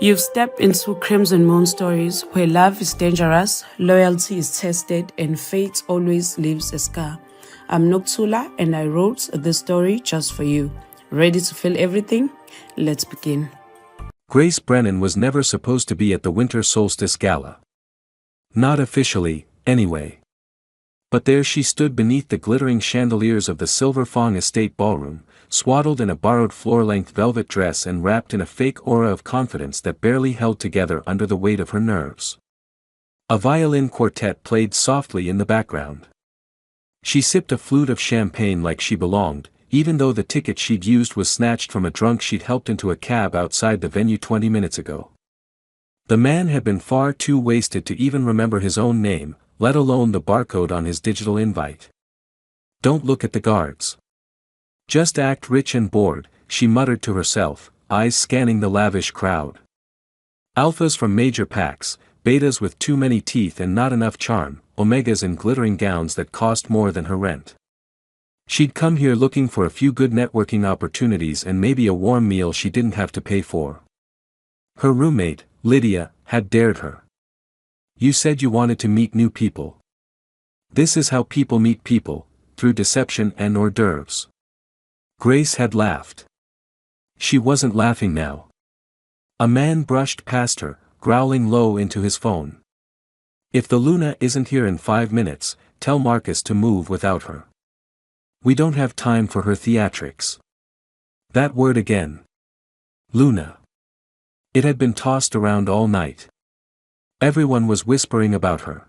You've stepped into Crimson Moon stories where love is dangerous, loyalty is tested, and fate always leaves a scar. I'm Noktula and I wrote this story just for you. Ready to feel everything? Let's begin. Grace Brennan was never supposed to be at the Winter Solstice Gala. Not officially, anyway. But there she stood beneath the glittering chandeliers of the Silver Fong Estate ballroom, swaddled in a borrowed floor-length velvet dress and wrapped in a fake aura of confidence that barely held together under the weight of her nerves. A violin quartet played softly in the background. She sipped a flute of champagne like she belonged, even though the ticket she'd used was snatched from a drunk she'd helped into a cab outside the venue 20 minutes ago. The man had been far too wasted to even remember his own name, let alone the barcode on his digital invite. Don't look at the guards. Just act rich and bored, she muttered to herself, eyes scanning the lavish crowd. Alphas from major packs, betas with too many teeth and not enough charm, omegas in glittering gowns that cost more than her rent. She'd come here looking for a few good networking opportunities and maybe a warm meal she didn't have to pay for. Her roommate, Lydia, had dared her. You said you wanted to meet new people. This is how people meet people, through deception and hors d'oeuvres. Grace had laughed. She wasn't laughing now. A man brushed past her, growling low into his phone. If the Luna isn't here in 5 minutes, tell Marcus to move without her. We don't have time for her theatrics. That word again. Luna. It had been tossed around all night. Everyone was whispering about her.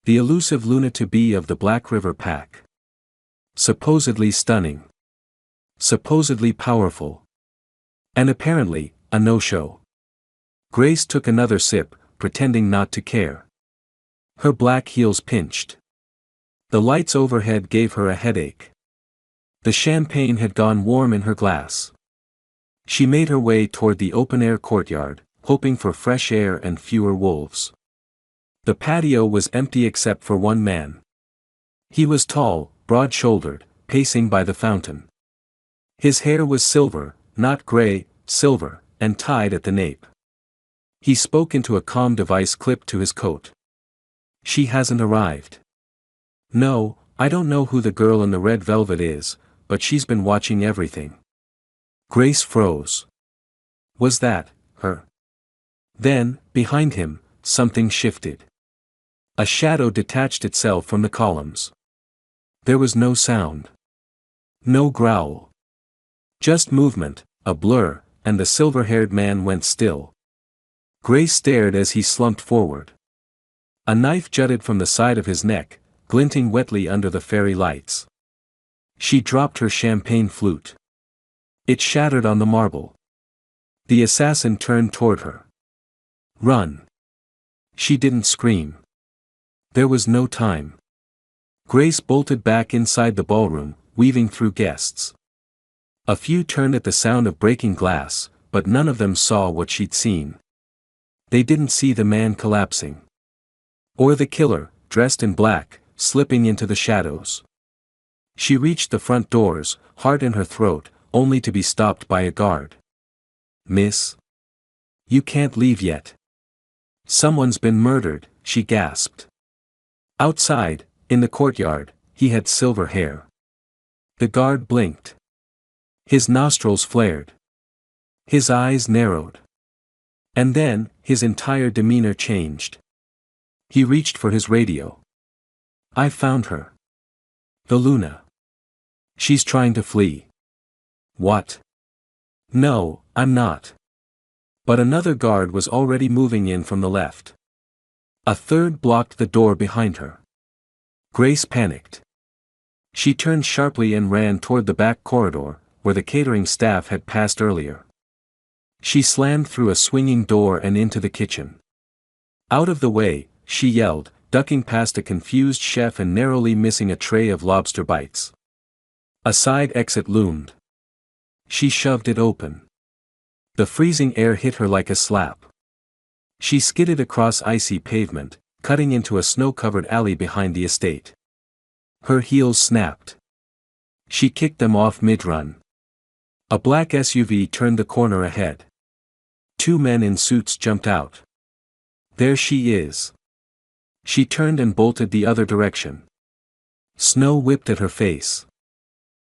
The elusive Luna-to-be of the Black River Pack. Supposedly stunning. Supposedly powerful. And apparently, a no-show. Grace took another sip, pretending not to care. Her black heels pinched. The lights overhead gave her a headache. The champagne had gone warm in her glass. She made her way toward the open-air courtyard, hoping for fresh air and fewer wolves. The patio was empty except for one man. He was tall, broad-shouldered, pacing by the fountain. His hair was silver, not gray, silver, and tied at the nape. He spoke into a comm device clipped to his coat. She hasn't arrived. No, I don't know who the girl in the red velvet is, but she's been watching everything. Grace froze. Was that her? Then, behind him, something shifted. A shadow detached itself from the columns. There was no sound. No growl. Just movement, a blur, and the silver-haired man went still. Grace stared as he slumped forward. A knife jutted from the side of his neck, glinting wetly under the fairy lights. She dropped her champagne flute. It shattered on the marble. The assassin turned toward her. Run. She didn't scream. There was no time. Grace bolted back inside the ballroom, weaving through guests. A few turned at the sound of breaking glass, but none of them saw what she'd seen. They didn't see the man collapsing. Or the killer, dressed in black, slipping into the shadows. She reached the front doors, heart in her throat, only to be stopped by a guard. Miss? You can't leave yet. Someone's been murdered, she gasped. Outside, in the courtyard, he had silver hair. The guard blinked. His nostrils flared. His eyes narrowed. And then, his entire demeanor changed. He reached for his radio. I found her. The Luna. She's trying to flee. What? No, I'm not. But another guard was already moving in from the left. A third blocked the door behind her. Grace panicked. She turned sharply and ran toward the back corridor, where the catering staff had passed earlier. She slammed through a swinging door and into the kitchen. Out of the way, she yelled, ducking past a confused chef and narrowly missing a tray of lobster bites. A side exit loomed. She shoved it open. The freezing air hit her like a slap. She skidded across icy pavement, cutting into a snow-covered alley behind the estate. Her heels snapped. She kicked them off mid-run. A black SUV turned the corner ahead. two men in suits jumped out. There she is. She turned and bolted the other direction. Snow whipped at her face.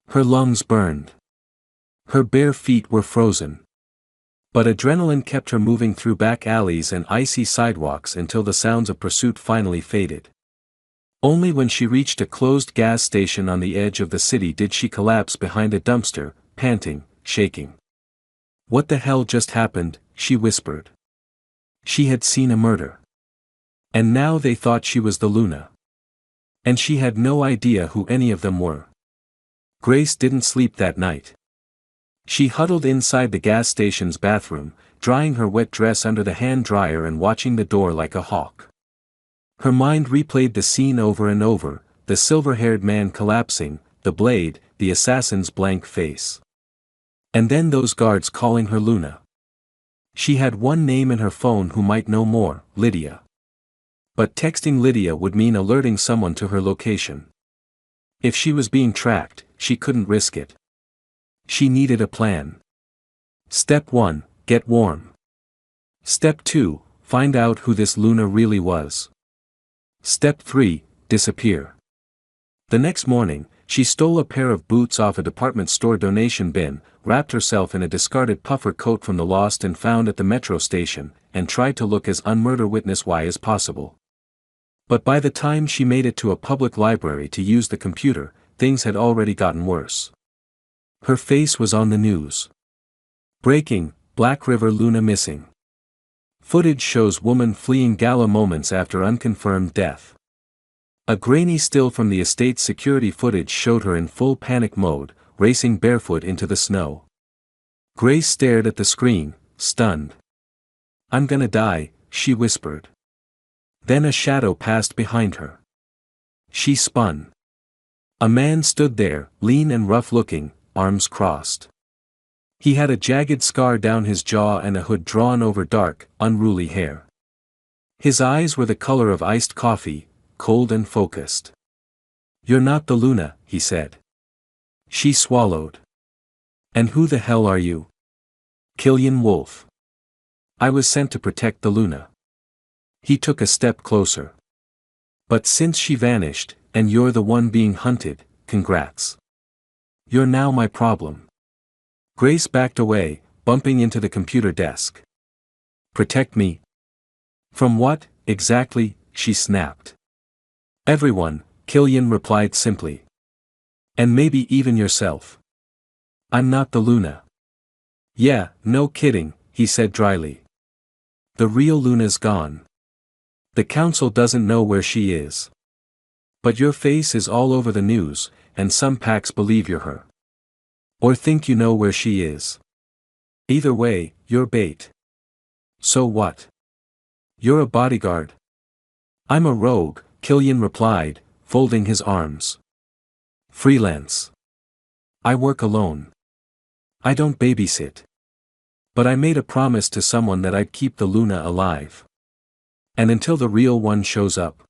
Her lungs burned. Her bare feet were frozen. But adrenaline kept her moving through back alleys and icy sidewalks until the sounds of pursuit finally faded. Only when she reached a closed gas station on the edge of the city did she collapse behind a dumpster, panting, shaking. "What the hell just happened?" she whispered. She had seen a murder. And now they thought she was the Luna. And she had no idea who any of them were. Grace didn't sleep that night. She huddled inside the gas station's bathroom, drying her wet dress under the hand dryer and watching the door like a hawk. Her mind replayed the scene over and over, the silver-haired man collapsing, the blade, the assassin's blank face. And then those guards calling her Luna. She had one name in her phone who might know more, Lydia. But texting Lydia would mean alerting someone to her location. If she was being tracked, she couldn't risk it. She needed a plan. Step 1, get warm. Step 2, find out who this Luna really was. Step 3, disappear. The next morning, she stole a pair of boots off a department store donation bin, wrapped herself in a discarded puffer coat from the lost and found at the metro station, and tried to look as unmurder witness-y as possible. But by the time she made it to a public library to use the computer, things had already gotten worse. Her face was on the news. Breaking, Black River Luna missing. Footage shows woman fleeing gala moments after unconfirmed death. A grainy still from the estate's security footage showed her in full panic mode, racing barefoot into the snow. Grace stared at the screen, stunned. "I'm gonna die," she whispered. Then a shadow passed behind her. She spun. A man stood there, lean and rough-looking, arms crossed. He had a jagged scar down his jaw and a hood drawn over dark, unruly hair. His eyes were the color of iced coffee, cold and focused. "You're not the Luna," he said. She swallowed. "And who the hell are you?" "Killian Wolf. I was sent to protect the Luna." He took a step closer. "But since she vanished, and you're the one being hunted, congrats. You're now my problem." Grace backed away, bumping into the computer desk. "Protect me?" "From what, exactly?" she snapped. "Everyone," Killian replied simply. "And maybe even yourself." "I'm not the Luna." "Yeah, no kidding," he said dryly. "The real Luna's gone. The council doesn't know where she is. But your face is all over the news, and some packs believe you're her. Or think you know where she is. Either way, you're bait." "So what? You're a bodyguard." "I'm a rogue," Killian replied, folding his arms. "Freelance. I work alone. I don't babysit. But I made a promise to someone that I'd keep the Luna alive. And until the real one shows up.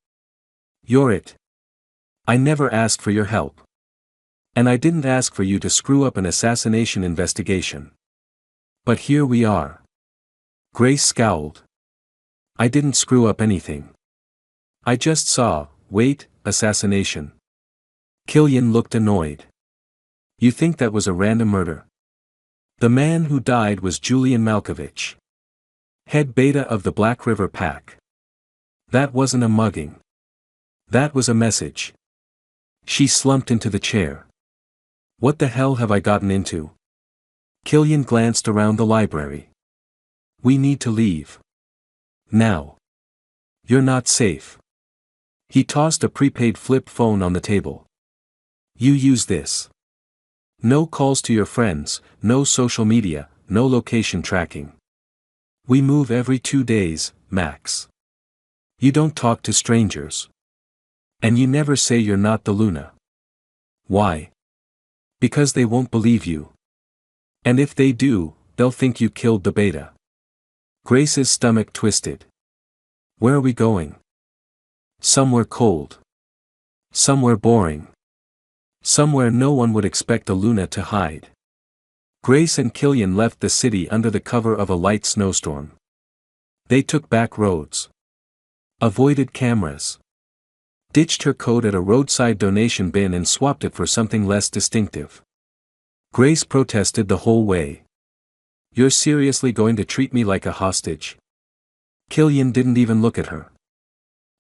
You're it. I never asked for your help. And I didn't ask for you to screw up an assassination investigation. But here we are." Grace scowled. "I didn't screw up anything. I just saw, wait, assassination." Killian looked annoyed. "You think that was a random murder?" "The man who died was Julian Malkovich, head beta of the Black River Pack. That wasn't a mugging. That was a message." She slumped into the chair. "What the hell have I gotten into?" Killian glanced around the library. "We need to leave. Now. You're not safe." He tossed a prepaid flip phone on the table. "You use this. No calls to your friends, no social media, no location tracking. We move every 2 days, max. You don't talk to strangers. And you never say you're not the Luna. Why? Because they won't believe you. And if they do, they'll think you killed the beta." Grace's stomach twisted. "Where are we going?" "Somewhere cold. Somewhere boring. Somewhere no one would expect the Luna to hide." Grace and Killian left the city under the cover of a light snowstorm. They took back roads. Avoided cameras. Ditched her coat at a roadside donation bin and swapped it for something less distinctive. Grace protested the whole way. "You're seriously going to treat me like a hostage?" Killian didn't even look at her.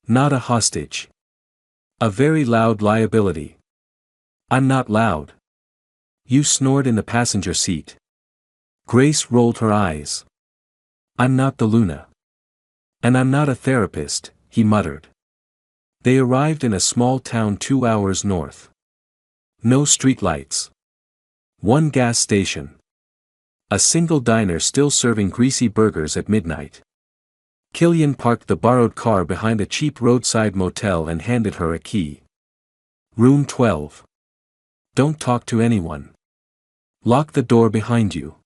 "Not a hostage. A very loud liability." "I'm not loud. You snored in the passenger seat." Grace rolled her eyes. "I'm not the Luna. And I'm not a therapist," he muttered. They arrived in a small town 2 hours north. No streetlights. One gas station. A single diner still serving greasy burgers at midnight. Killian parked the borrowed car behind a cheap roadside motel and handed her a key. "Room 12. Don't talk to anyone. Lock the door behind you."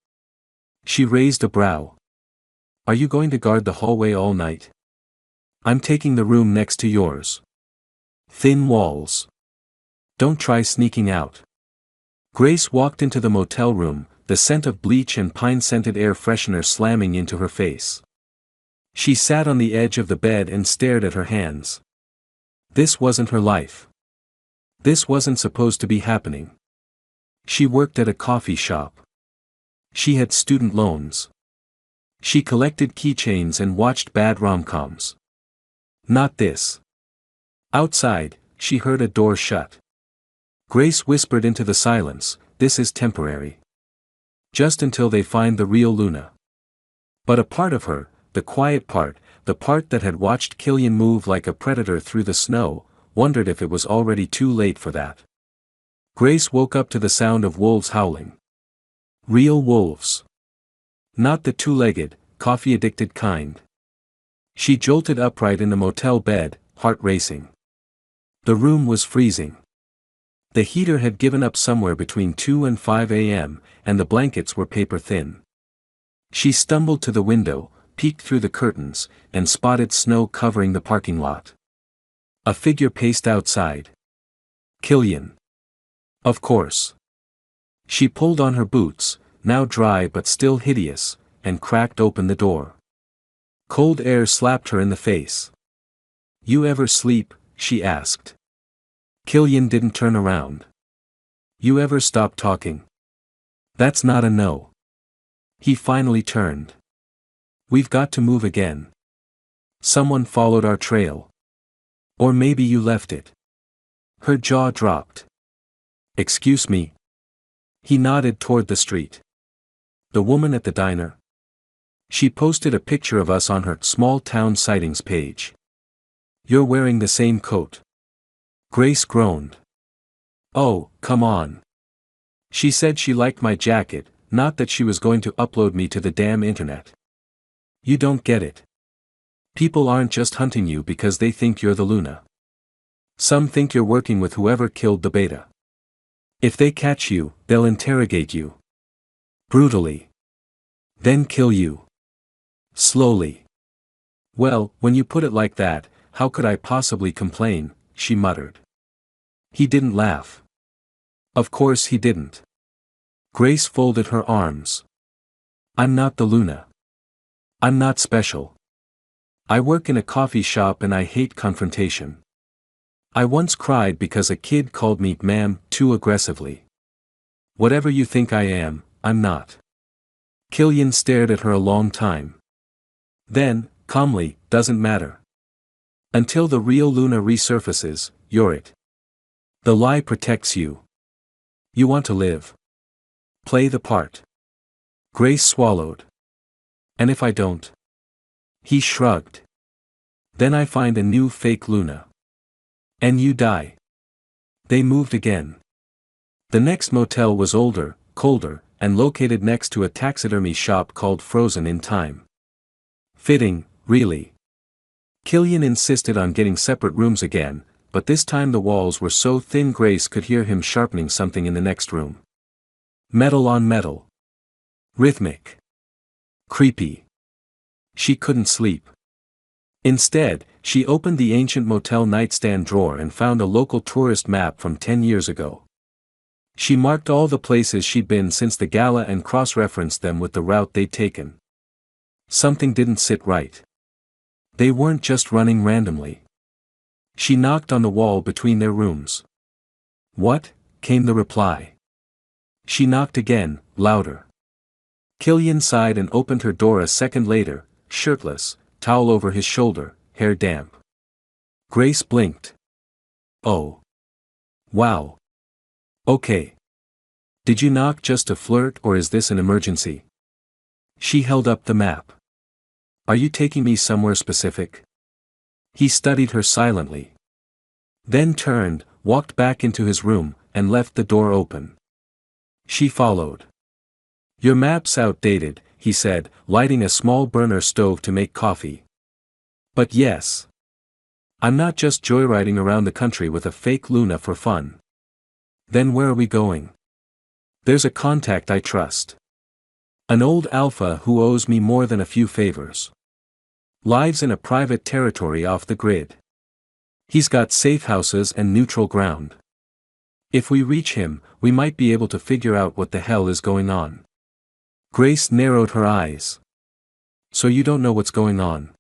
She raised a brow. "Are you going to guard the hallway all night?" "I'm taking the room next to yours. Thin walls. Don't try sneaking out." Grace walked into the motel room, the scent of bleach and pine-scented air freshener slamming into her face. She sat on the edge of the bed and stared at her hands. This wasn't her life. This wasn't supposed to be happening. She worked at a coffee shop. She had student loans. She collected keychains and watched bad rom-coms. Not this. Outside, she heard a door shut. Grace whispered into the silence, "This is temporary. Just until they find the real Luna." But a part of her, the quiet part, the part that had watched Killian move like a predator through the snow, wondered if it was already too late for that. Grace woke up to the sound of wolves howling. Real wolves. Not the two-legged, coffee-addicted kind. She jolted upright in the motel bed, heart racing. The room was freezing. The heater had given up somewhere between 2 and 5 a.m., and the blankets were paper-thin. She stumbled to the window, peeked through the curtains, and spotted snow covering the parking lot. A figure paced outside. Killian. Of course. She pulled on her boots, now dry but still hideous, and cracked open the door. Cold air slapped her in the face. "You ever sleep?" she asked. Killian didn't turn around. "You ever stop talking?" "That's not a no." He finally turned. "We've got to move again. Someone followed our trail. Or maybe you left it." Her jaw dropped. "Excuse me?" He nodded toward the street. "The woman at the diner?" She posted a picture of us on her small town sightings page. "You're wearing the same coat." Grace groaned. "Oh, come on." She said she liked my jacket, not that she was going to upload me to the damn internet. "You don't get it. People aren't just hunting you because they think you're the Luna. Some think you're working with whoever killed the beta. If they catch you, they'll interrogate you. Brutally. Then kill you. Slowly." "Well, when you put it like that, how could I possibly complain?" she muttered. He didn't laugh. Of course he didn't. Grace folded her arms. "I'm not the Luna. I'm not special. I work in a coffee shop and I hate confrontation. I once cried because a kid called me ma'am too aggressively. Whatever you think I am, I'm not." Killian stared at her a long time. Then, calmly, "Doesn't matter. Until the real Luna resurfaces, you're it. The lie protects you. You want to live. Play the part." Grace swallowed. "And if I don't?" He shrugged. "Then I find a new fake Luna. And you die." They moved again. The next motel was older, colder, and located next to a taxidermy shop called Frozen in Time. Fitting, really. Killian insisted on getting separate rooms again, but this time the walls were so thin Grace could hear him sharpening something in the next room. Metal on metal. Rhythmic. Creepy. She couldn't sleep. Instead, she opened the ancient motel nightstand drawer and found a local tourist map from 10 years ago. She marked all the places she'd been since the gala and cross-referenced them with the route they'd taken. Something didn't sit right. They weren't just running randomly. She knocked on the wall between their rooms. "What?" came the reply. She knocked again, louder. Killian sighed and opened her door a second later, shirtless, towel over his shoulder, hair damp. Grace blinked. "Oh. Wow. Okay. Did you knock just to flirt or is this an emergency?" She held up the map. "Are you taking me somewhere specific?" He studied her silently. Then turned, walked back into his room, and left the door open. She followed. "Your map's outdated," he said, lighting a small burner stove to make coffee. "But yes. I'm not just joyriding around the country with a fake Luna for fun." "Then where are we going?" "There's a contact I trust. An old alpha who owes me more than a few favors. Lives in a private territory off the grid. He's got safe houses and neutral ground. If we reach him, we might be able to figure out what the hell is going on." Grace narrowed her eyes. "So you don't know what's going on?"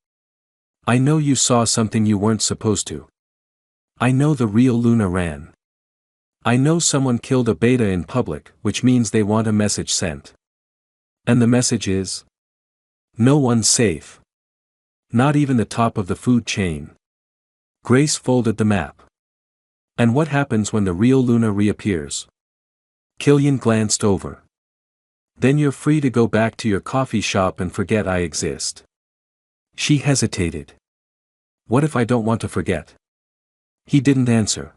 "I know you saw something you weren't supposed to. I know the real Luna ran. I know someone killed a beta in public, which means they want a message sent. And the message is? No one's safe. Not even the top of the food chain." Grace folded the map. "And what happens when the real Luna reappears?" Killian glanced over. "Then you're free to go back to your coffee shop and forget I exist." She hesitated. "What if I don't want to forget?" He didn't answer.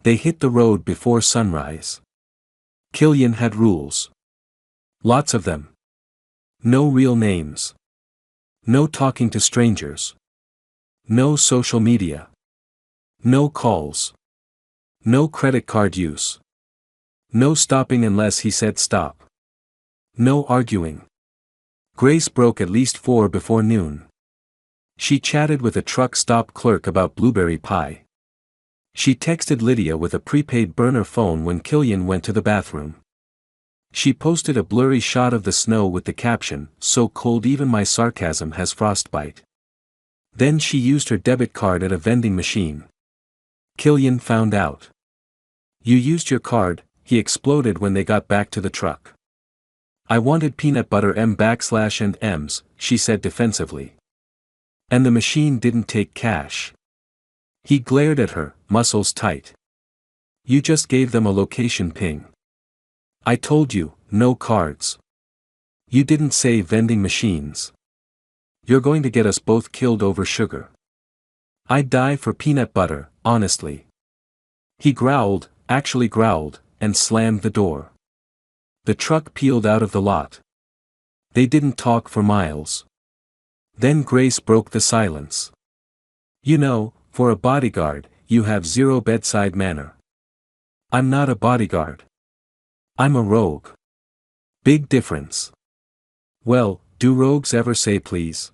They hit the road before sunrise. Killian had rules. Lots of them. No real names. No talking to strangers. No social media. No calls. No credit card use. No stopping unless he said stop. No arguing. Grace broke at least 4 before noon. She chatted with a truck stop clerk about blueberry pie. She texted Lydia with a prepaid burner phone when Killian went to the bathroom. She posted a blurry shot of the snow with the caption, "So cold even my sarcasm has frostbite." Then she used her debit card at a vending machine. Killian found out. "You used your card," he exploded when they got back to the truck. "I wanted peanut butter M/and M's, she said defensively. "And the machine didn't take cash." He glared at her, muscles tight. "You just gave them a location ping. I told you, no cards. You didn't say vending machines. You're going to get us both killed over sugar. I'd die for peanut butter, honestly." He growled, actually growled, and slammed the door. The truck peeled out of the lot. They didn't talk for miles. Then Grace broke the silence. "You know, for a bodyguard, you have zero bedside manner." "I'm not a bodyguard. I'm a rogue. Big difference." "Well, do rogues ever say please?"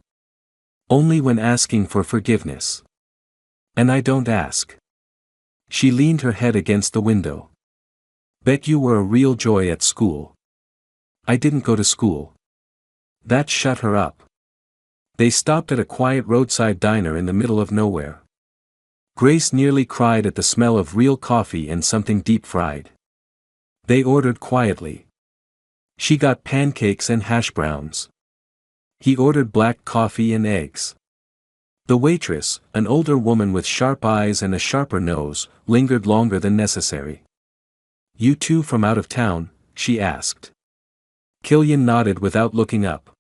"Only when asking for forgiveness. And I don't ask." She leaned her head against the window. "Bet you were a real joy at school." "I didn't go to school." That shut her up. They stopped at a quiet roadside diner in the middle of nowhere. Grace nearly cried at the smell of real coffee and something deep-fried. They ordered quietly. She got pancakes and hash browns. He ordered black coffee and eggs. The waitress, an older woman with sharp eyes and a sharper nose, lingered longer than necessary. "You two from out of town?" she asked. Killian nodded without looking up.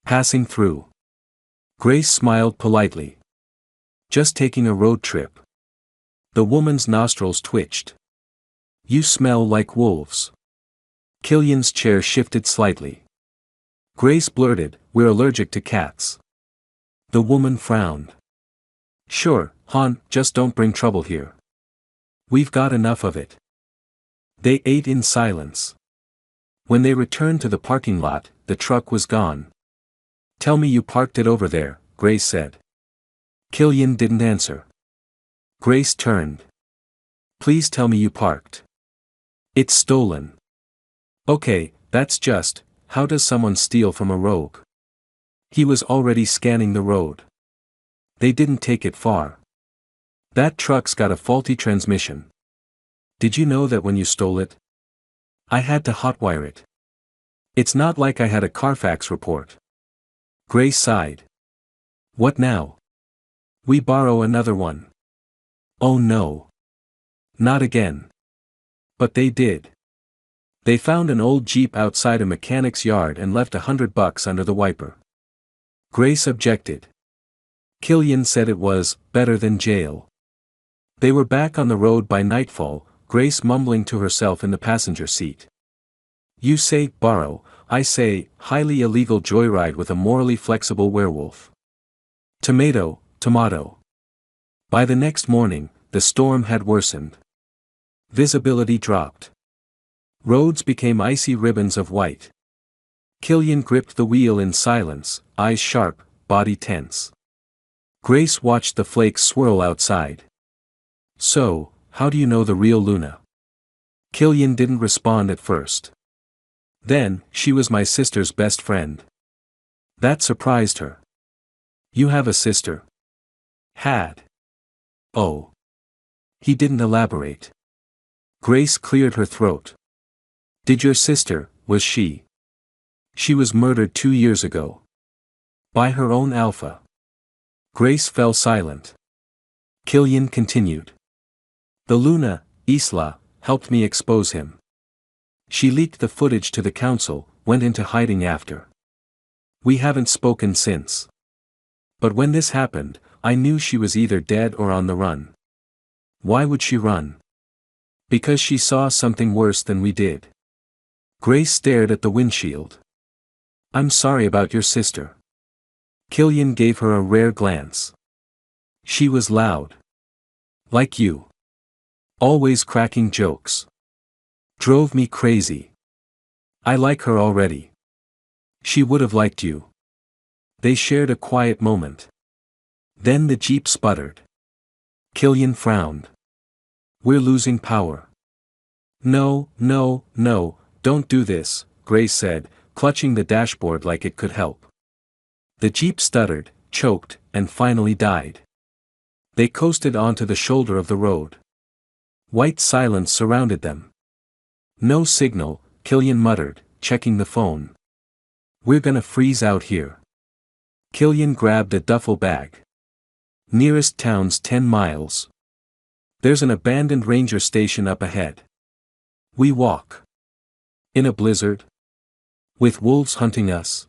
"Passing through." Grace smiled politely. "Just taking a road trip." The woman's nostrils twitched. "You smell like wolves." Killian's chair shifted slightly. Grace blurted, "We're allergic to cats." The woman frowned. "Sure, hon, just don't bring trouble here. We've got enough of it." They ate in silence. When they returned to the parking lot, the truck was gone. "Tell me you parked it over there," Grace said. Killian didn't answer. Grace turned. "Please tell me you parked." It's stolen. Okay, that's just, how does someone steal from a rogue? He was already scanning the road. They didn't take it far. That truck's got a faulty transmission. Did you know that when you stole it? I had to hotwire it. It's not like I had a Carfax report. Grace sighed. What now? We borrow another one. Oh no. Not again. But they did. They found an old Jeep outside a mechanic's yard and left $100 under the wiper. Grace objected. Killian said it was better than jail. They were back on the road by nightfall, Grace mumbling to herself in the passenger seat. You say borrow, I say highly illegal joyride with a morally flexible werewolf. Tomato, tomato. By the next morning, the storm had worsened. Visibility dropped. Roads became icy ribbons of white. Killian gripped the wheel in silence, eyes sharp, body tense. Grace watched the flakes swirl outside. So, how do you know the real Luna? Killian didn't respond at first. Then, she was my sister's best friend. That surprised her. You have a sister? Had. Oh. He didn't elaborate. Grace cleared her throat. Did your sister, was she? She was murdered 2 years ago. By her own alpha. Grace fell silent. Killian continued. The Luna, Isla, helped me expose him. She leaked the footage to the council, went into hiding after. We haven't spoken since. But when this happened, I knew she was either dead or on the run. Why would she run? Because she saw something worse than we did. Grace stared at the windshield. I'm sorry about your sister. Killian gave her a rare glance. She was loud. Like you. Always cracking jokes. Drove me crazy. I like her already. She would have liked you. They shared a quiet moment. Then the Jeep sputtered. Killian frowned. We're losing power. No, no, no, don't do this, Grace said, clutching the dashboard like it could help. The Jeep stuttered, choked, and finally died. They coasted onto the shoulder of the road. White silence surrounded them. No signal, Killian muttered, checking the phone. We're gonna freeze out here. Killian grabbed a duffel bag. Nearest town's 10 miles. There's an abandoned ranger station up ahead. We walk. In a blizzard? With wolves hunting us?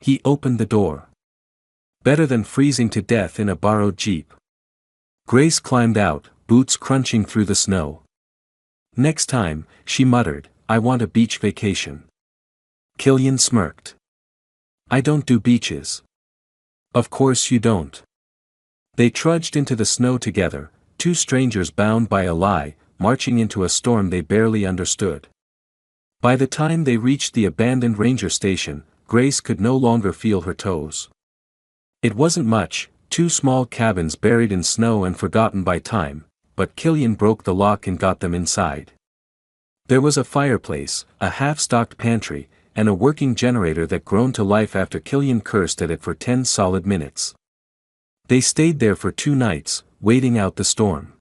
He opened the door. Better than freezing to death in a borrowed Jeep. Grace climbed out, boots crunching through the snow. Next time, she muttered, I want a beach vacation. Killian smirked. I don't do beaches. Of course you don't. They trudged into the snow together, two strangers bound by a lie, marching into a storm they barely understood. By the time they reached the abandoned ranger station, Grace could no longer feel her toes. It wasn't much, 2 small cabins buried in snow and forgotten by time, but Killian broke the lock and got them inside. There was a fireplace, a half-stocked pantry, and a working generator that groaned to life after Killian cursed at it for 10 solid minutes. They stayed there for 2 nights, waiting out the storm.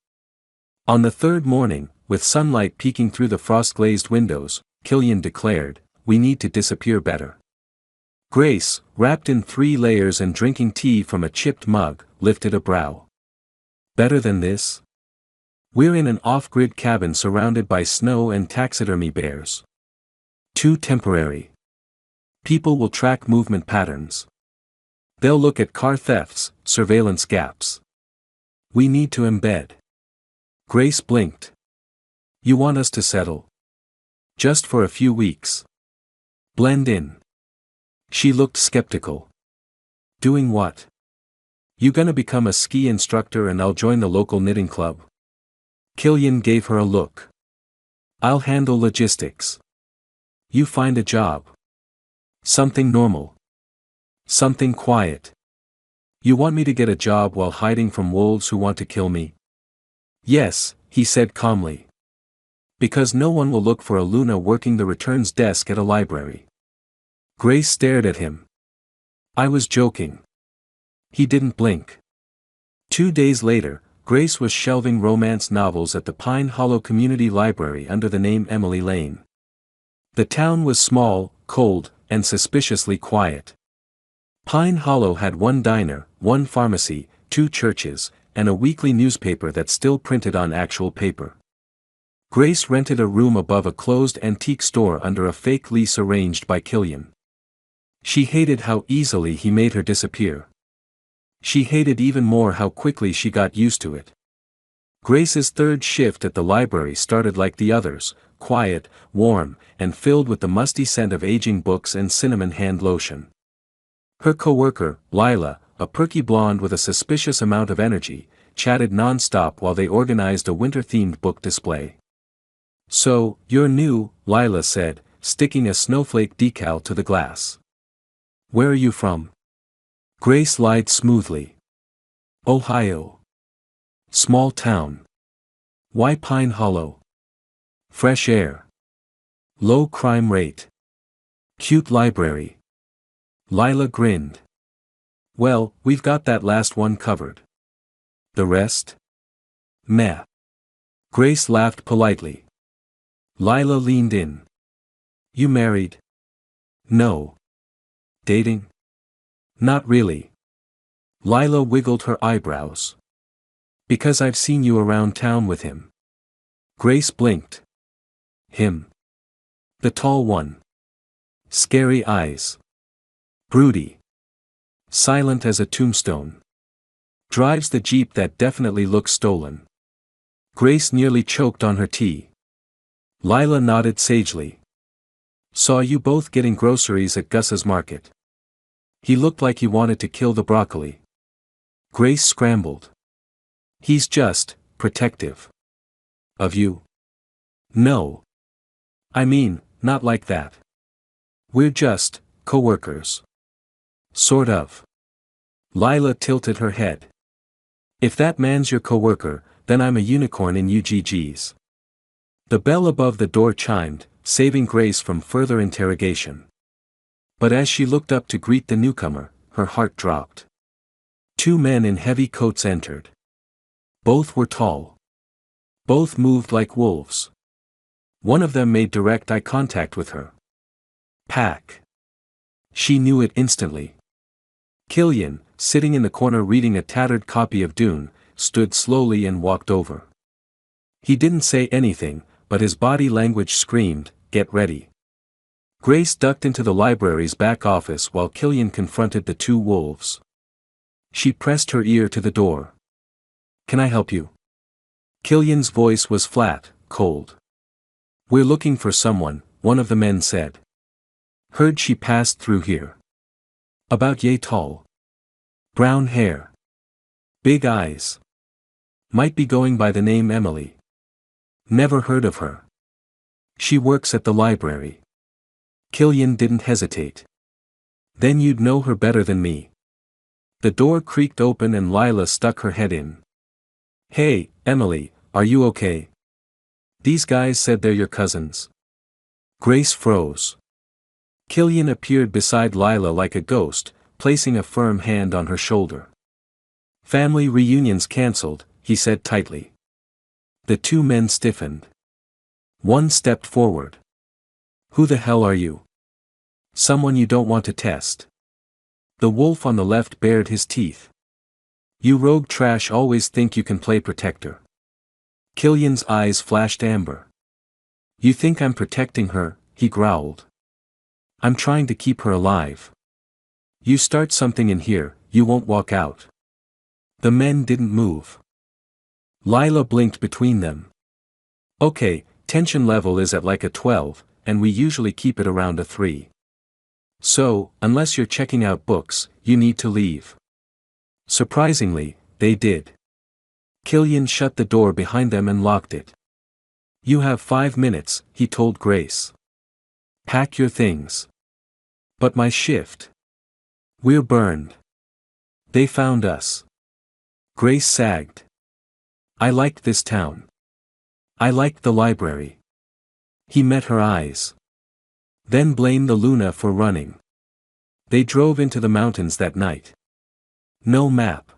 On the 3rd morning, with sunlight peeking through the frost-glazed windows, Killian declared, we need to disappear better. Grace, wrapped in 3 layers and drinking tea from a chipped mug, lifted a brow. Better than this? We're in an off-grid cabin surrounded by snow and taxidermy bears. Too temporary. People will track movement patterns. They'll look at car thefts, surveillance gaps. We need to embed. Grace blinked. You want us to settle? Just for a few weeks. Blend in. She looked skeptical. Doing what? You gonna become a ski instructor and I'll join the local knitting club? Killian gave her a look. I'll handle logistics. You find a job. Something normal. Something quiet. You want me to get a job while hiding from wolves who want to kill me? Yes, he said calmly. Because no one will look for a Luna working the returns desk at a library. Grace stared at him. I was joking. He didn't blink. 2 days later, Grace was shelving romance novels at the Pine Hollow Community Library under the name Emily Lane. The town was small, cold, and suspiciously quiet. Pine Hollow had one diner, one pharmacy, 2 churches, and a weekly newspaper that still printed on actual paper. Grace rented a room above a closed antique store under a fake lease arranged by Killian. She hated how easily he made her disappear. She hated even more how quickly she got used to it. Grace's third shift at the library started like the others, quiet, warm, and filled with the musty scent of aging books and cinnamon hand lotion. Her coworker, Lila, a perky blonde with a suspicious amount of energy, chatted non-stop while they organized a winter-themed book display. So, you're new, Lila said, sticking a snowflake decal to the glass. Where are you from? Grace lied smoothly. Ohio. Small town. Why Pine Hollow? Fresh air. Low crime rate. Cute library. Lila grinned. Well, we've got that last one covered. The rest? Meh. Grace laughed politely. Lila leaned in. You married? No. Dating? Not really. Lila wiggled her eyebrows. Because I've seen you around town with him. Grace blinked. Him. The tall one. Scary eyes. Broody. Silent as a tombstone. Drives the Jeep that definitely looks stolen. Grace nearly choked on her tea. Lila nodded sagely. Saw you both getting groceries at Gus's market. He looked like he wanted to kill the broccoli. Grace scrambled. He's just protective. Of you? No. I mean, not like that. We're just co-workers. Sort of. Lila tilted her head. If that man's your co-worker, then I'm a unicorn in UGGs. The bell above the door chimed, saving Grace from further interrogation. But as she looked up to greet the newcomer, her heart dropped. 2 men in heavy coats entered. Both were tall. Both moved like wolves. One of them made direct eye contact with her. Pack. She knew it instantly. Killian, sitting in the corner reading a tattered copy of Dune, stood slowly and walked over. He didn't say anything, but his body language screamed, "Get ready." Grace ducked into the library's back office while Killian confronted the 2 wolves. She pressed her ear to the door. Can I help you? Killian's voice was flat, cold. We're looking for someone, one of the men said. Heard she passed through here. About yay tall. Brown hair. Big eyes. Might be going by the name Emily. Never heard of her. She works at the library. Killian didn't hesitate. Then you'd know her better than me. The door creaked open and Lila stuck her head in. Hey, Emily, are you okay? These guys said they're your cousins. Grace froze. Killian appeared beside Lila like a ghost, placing a firm hand on her shoulder. Family reunions cancelled, he said tightly. The 2 men stiffened. One stepped forward. Who the hell are you? Someone you don't want to test. The wolf on the left bared his teeth. You rogue trash always think you can play protector. Killian's eyes flashed amber. You think I'm protecting her, he growled. I'm trying to keep her alive. You start something in here, you won't walk out. The men didn't move. Lila blinked between them. Okay, tension level is at like a 12, and we usually keep it around a 3. So, unless you're checking out books, you need to leave. Surprisingly, they did. Killian shut the door behind them and locked it. You have 5 minutes, he told Grace. Pack your things. But my shift. We're burned. They found us. Grace sagged. I liked this town. I liked the library. He met her eyes. Then blamed the Luna for running. They drove into the mountains that night. No map.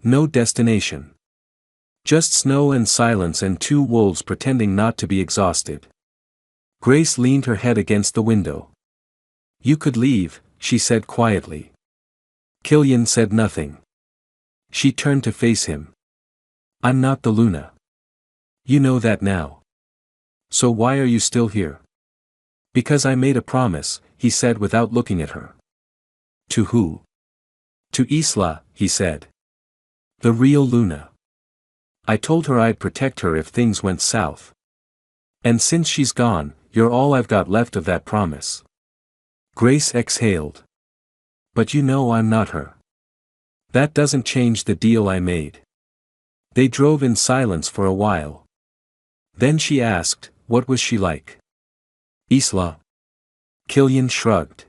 No destination. Just snow and silence and two wolves pretending not to be exhausted. Grace leaned her head against the window. "You could leave," she said quietly. Killian said nothing. She turned to face him. "I'm not the Luna. You know that now. So why are you still here?" "Because I made a promise," he said without looking at her. "To who?" "To Isla," he said. "The real Luna. I told her I'd protect her if things went south. And since she's gone, you're all I've got left of that promise." Grace exhaled. "But you know I'm not her. That doesn't change the deal I made." They drove in silence for a while. Then she asked, "What was she like?" "Isla?" Killian shrugged.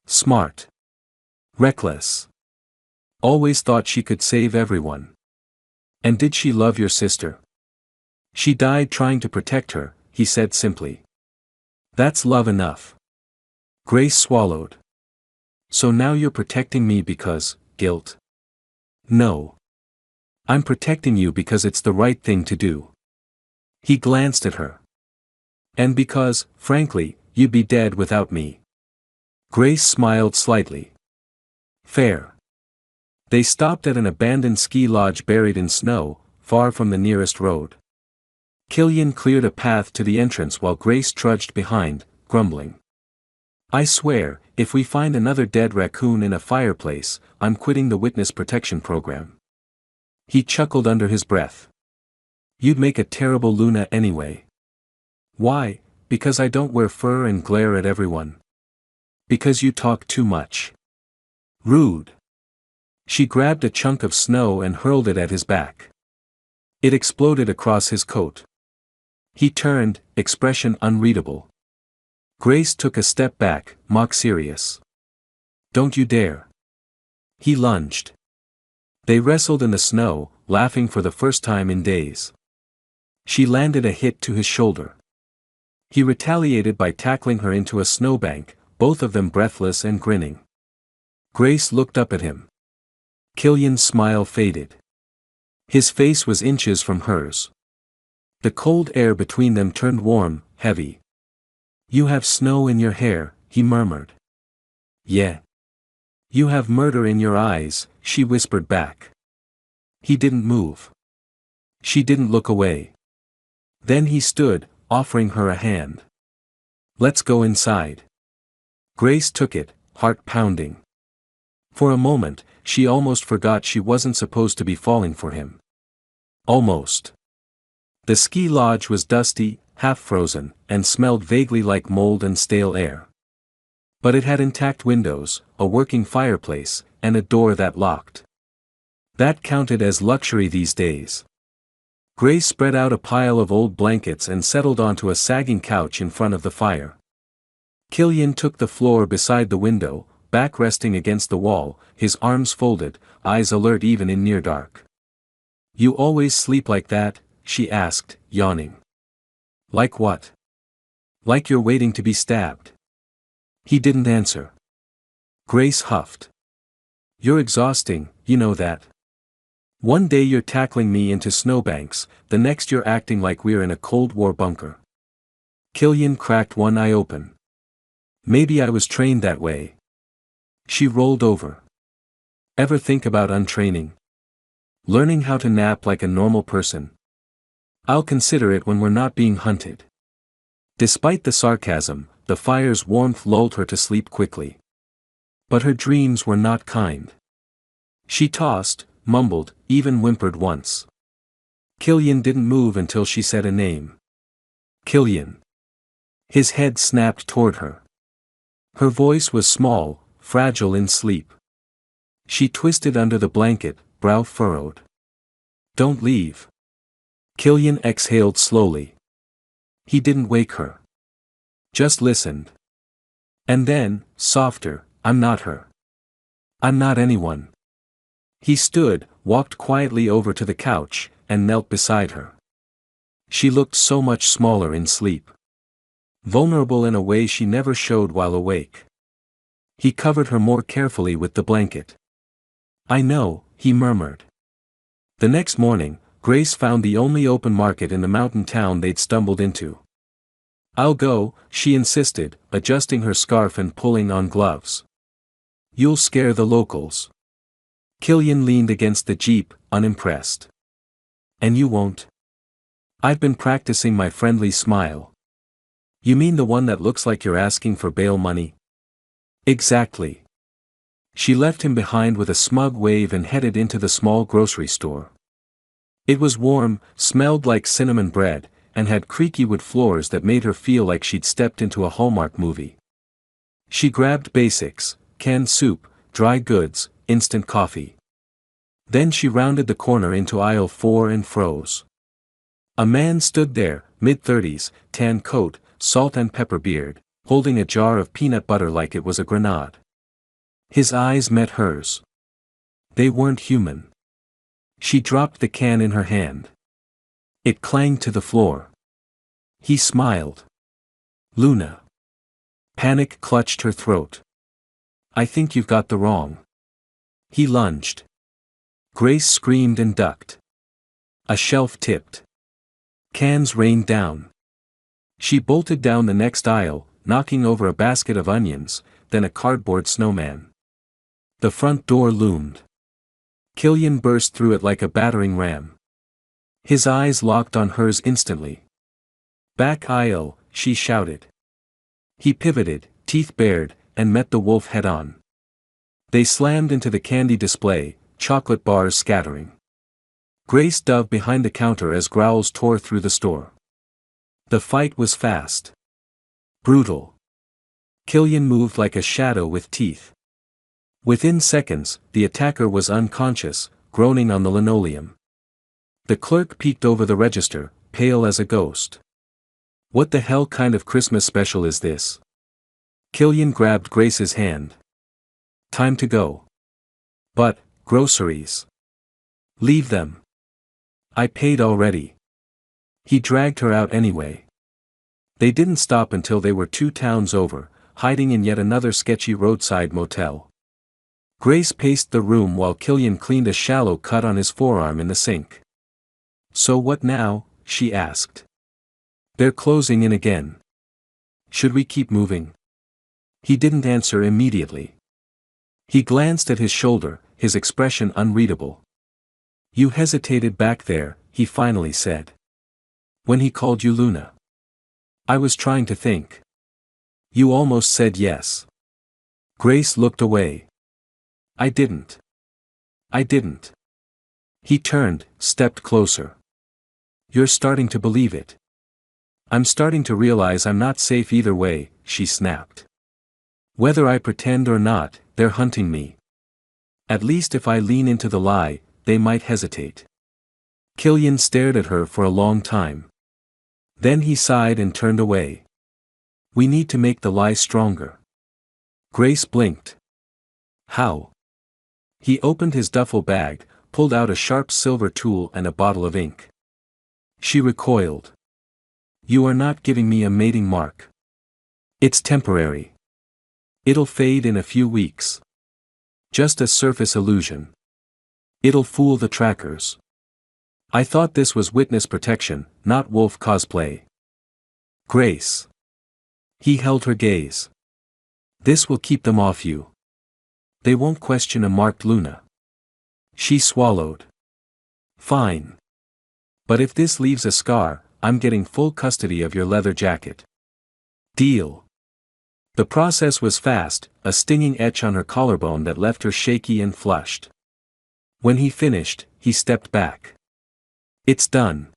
"Smart. Reckless. Always thought she could save everyone." "And did she love your sister?" "She died trying to protect her," he said simply. "That's love enough." Grace swallowed. "So now you're protecting me because, guilt?" "No. I'm protecting you because it's the right thing to do." He glanced at her. "And because, frankly, you'd be dead without me." Grace smiled slightly. "Fair." They stopped at an abandoned ski lodge buried in snow, far from the nearest road. Killian cleared a path to the entrance while Grace trudged behind, grumbling. "I swear, if we find another dead raccoon in a fireplace, I'm quitting the witness protection program." He chuckled under his breath. "You'd make a terrible Luna anyway." "Why? Because I don't wear fur and glare at everyone." "Because you talk too much." "Rude." She grabbed a chunk of snow and hurled it at his back. It exploded across his coat. He turned, expression unreadable. Grace took a step back, mock serious. "Don't you dare." He lunged. They wrestled in the snow, laughing for the first time in days. She landed a hit to his shoulder. He retaliated by tackling her into a snowbank, both of them breathless and grinning. Grace looked up at him. Killian's smile faded. His face was inches from hers. The cold air between them turned warm, heavy. "You have snow in your hair," he murmured. "Yeah. You have murder in your eyes," she whispered back. He didn't move. She didn't look away. Then he stood, offering her a hand. "Let's go inside." Grace took it, heart pounding. For a moment, she almost forgot she wasn't supposed to be falling for him. Almost. The ski lodge was dusty, half-frozen, and smelled vaguely like mold and stale air. But it had intact windows, a working fireplace, and a door that locked. That counted as luxury these days. Grace spread out a pile of old blankets and settled onto a sagging couch in front of the fire. Killian took the floor beside the window, back resting against the wall, his arms folded, eyes alert even in near dark. "You always sleep like that?" she asked, yawning. "Like what?" "Like you're waiting to be stabbed." He didn't answer. Grace huffed. "You're exhausting, you know that. One day you're tackling me into snowbanks, the next you're acting like we're in a Cold War bunker." Killian cracked one eye open. "Maybe I was trained that way." She rolled over. "Ever think about untraining? Learning how to nap like a normal person?" "I'll consider it when we're not being hunted." Despite the sarcasm, the fire's warmth lulled her to sleep quickly. But her dreams were not kind. She tossed, mumbled, even whimpered once. Killian didn't move until she said a name. "Killian." His head snapped toward her. Her voice was small, fragile in sleep. She twisted under the blanket, brow furrowed. "Don't leave." Killian exhaled slowly. He didn't wake her. Just listened. And then, softer, "I'm not her. I'm not anyone." He stood, walked quietly over to the couch, and knelt beside her. She looked so much smaller in sleep. vulnerable in a way she never showed while awake. He covered her more carefully with the blanket. "I know," he murmured. The next morning, Grace found the only open market in the mountain town they'd stumbled into. "I'll go," she insisted, adjusting her scarf and pulling on gloves. "You'll scare the locals." Killian leaned against the jeep, unimpressed. "And you won't?" "I've been practicing my friendly smile." "You mean the one that looks like you're asking for bail money?" "Exactly." She left him behind with a smug wave and headed into the small grocery store. It was warm, smelled like cinnamon bread, and had creaky wood floors that made her feel like she'd stepped into a Hallmark movie. She grabbed basics: canned soup, dry goods, instant coffee. Then she rounded the corner into aisle 4 and froze. A man stood there, mid-30s, tan coat, salt and pepper beard, holding a jar of peanut butter like it was a grenade. His eyes met hers. They weren't human. She dropped the can in her hand. It clanged to the floor. He smiled. "Luna." Panic clutched her throat. "I think you've got the wrong." He lunged. Grace screamed and ducked. A shelf tipped. Cans rained down. She bolted down the next aisle, knocking over a basket of onions, then a cardboard snowman. The front door loomed. Killian burst through it like a battering ram. His eyes locked on hers instantly. "Back aisle," she shouted. He pivoted, teeth bared, and met the wolf head-on. They slammed into the candy display, chocolate bars scattering. Grace dove behind the counter as growls tore through the store. The fight was fast. Brutal. Killian moved like a shadow with teeth. Within seconds, the attacker was unconscious, groaning on the linoleum. The clerk peeked over the register, pale as a ghost. "What the hell kind of Christmas special is this?" Killian grabbed Grace's hand. "Time to go." "But, groceries." "Leave them. I paid already." He dragged her out anyway. They didn't stop until they were 2 towns over, hiding in yet another sketchy roadside motel. Grace paced the room while Killian cleaned a shallow cut on his forearm in the sink. "So what now?" she asked. "They're closing in again. Should we keep moving?" He didn't answer immediately. He glanced at his shoulder, his expression unreadable. "You hesitated back there," he finally said. "When he called you Luna." "I was trying to think." "You almost said yes." Grace looked away. I didn't." He turned, stepped closer. "You're starting to believe it." "I'm starting to realize I'm not safe either way," she snapped. "Whether I pretend or not, they're hunting me. At least if I lean into the lie, they might hesitate." Killian stared at her for a long time. Then he sighed and turned away. "We need to make the lie stronger." Grace blinked. "How?" He opened his duffel bag, pulled out a sharp silver tool and a bottle of ink. She recoiled. "You are not giving me a mating mark." "It's temporary. It'll fade in a few weeks. Just a surface illusion. It'll fool the trackers. I thought this was witness protection, not wolf cosplay." "Grace." He held her gaze. "This will keep them off you. They won't question a marked Luna." She swallowed. "Fine. But if this leaves a scar, I'm getting full custody of your leather jacket." "Deal." The process was fast, a stinging etch on her collarbone that left her shaky and flushed. When he finished, he stepped back. "It's done."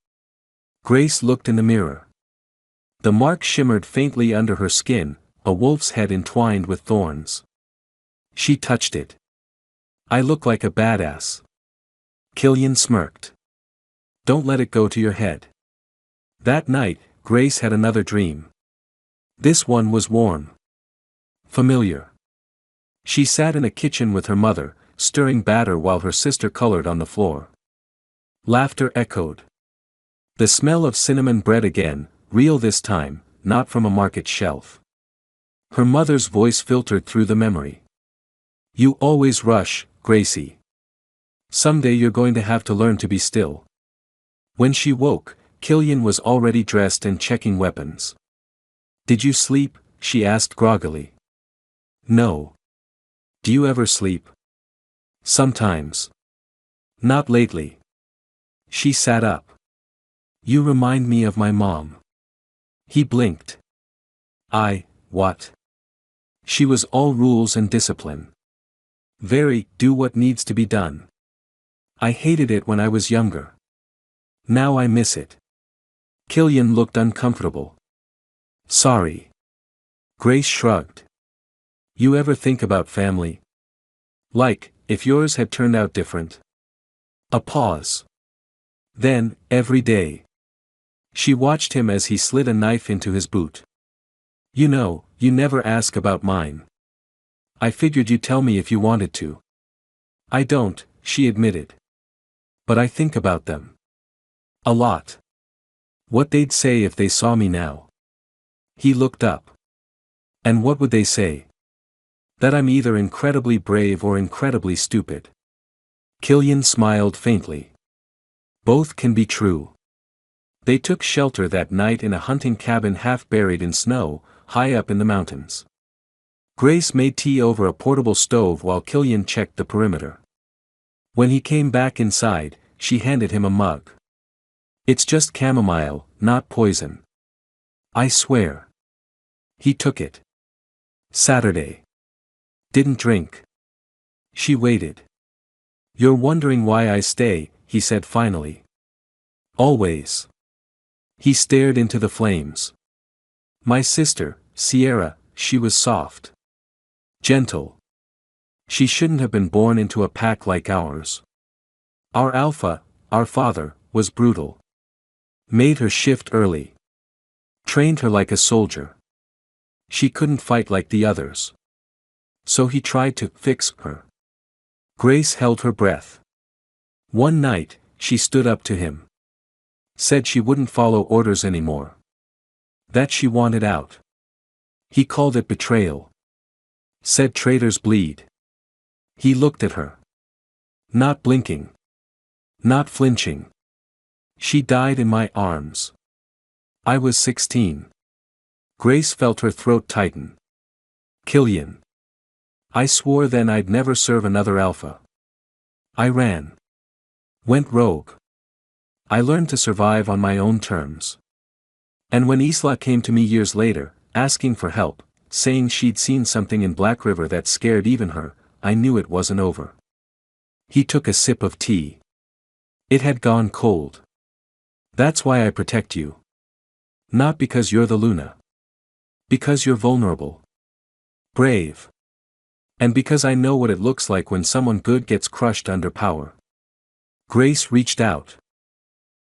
Grace looked in the mirror. The mark shimmered faintly under her skin, a wolf's head entwined with thorns. She touched it. "I look like a badass." Killian smirked. "Don't let it go to your head." That night, Grace had another dream. This one was warm. Familiar. She sat in a kitchen with her mother, stirring batter while her sister colored on the floor. Laughter echoed. The smell of cinnamon bread again, real this time, not from a market shelf. Her mother's voice filtered through the memory. You always rush, Gracie. Someday you're going to have to learn to be still. When she woke, Killian was already dressed and checking weapons. Did you sleep? She asked groggily. No. Do you ever sleep? Sometimes. Not lately. She sat up. You remind me of my mom. He blinked. What? She was all rules and discipline. Very, do what needs to be done. I hated it when I was younger. Now I miss it. Killian looked uncomfortable. Sorry. Grace shrugged. You ever think about family? Like, if yours had turned out different? A pause. Then, every day. She watched him as he slid a knife into his boot. You know, you never ask about mine. I figured you'd tell me if you wanted to. I don't, she admitted. But I think about them. A lot. What they'd say if they saw me now. He looked up. And what would they say? That I'm either incredibly brave or incredibly stupid. Killian smiled faintly. Both can be true. They took shelter that night in a hunting cabin half buried in snow, high up in the mountains. Grace made tea over a portable stove while Killian checked the perimeter. When he came back inside, she handed him a mug. It's just chamomile, not poison. I swear. He took it. Saturday. Didn't drink. She waited. You're wondering why I stay, he said finally. Always. He stared into the flames. My sister, Sierra, she was soft. Gentle. She shouldn't have been born into a pack like ours. Our alpha, our father, was brutal. Made her shift early. Trained her like a soldier. She couldn't fight like the others. So he tried to fix her. Grace held her breath. One night, she stood up to him. Said she wouldn't follow orders anymore. That she wanted out. He called it betrayal. Said traitors bleed. He looked at her. Not blinking. Not flinching. She died in my arms. I was 16. Grace felt her throat tighten. Killian. I swore then I'd never serve another alpha. I ran. Went rogue. I learned to survive on my own terms. And when Isla came to me years later, asking for help, saying she'd seen something in Black River that scared even her, I knew it wasn't over. He took a sip of tea. It had gone cold. That's why I protect you. Not because you're the Luna. Because you're vulnerable. Brave. And because I know what it looks like when someone good gets crushed under power. Grace reached out.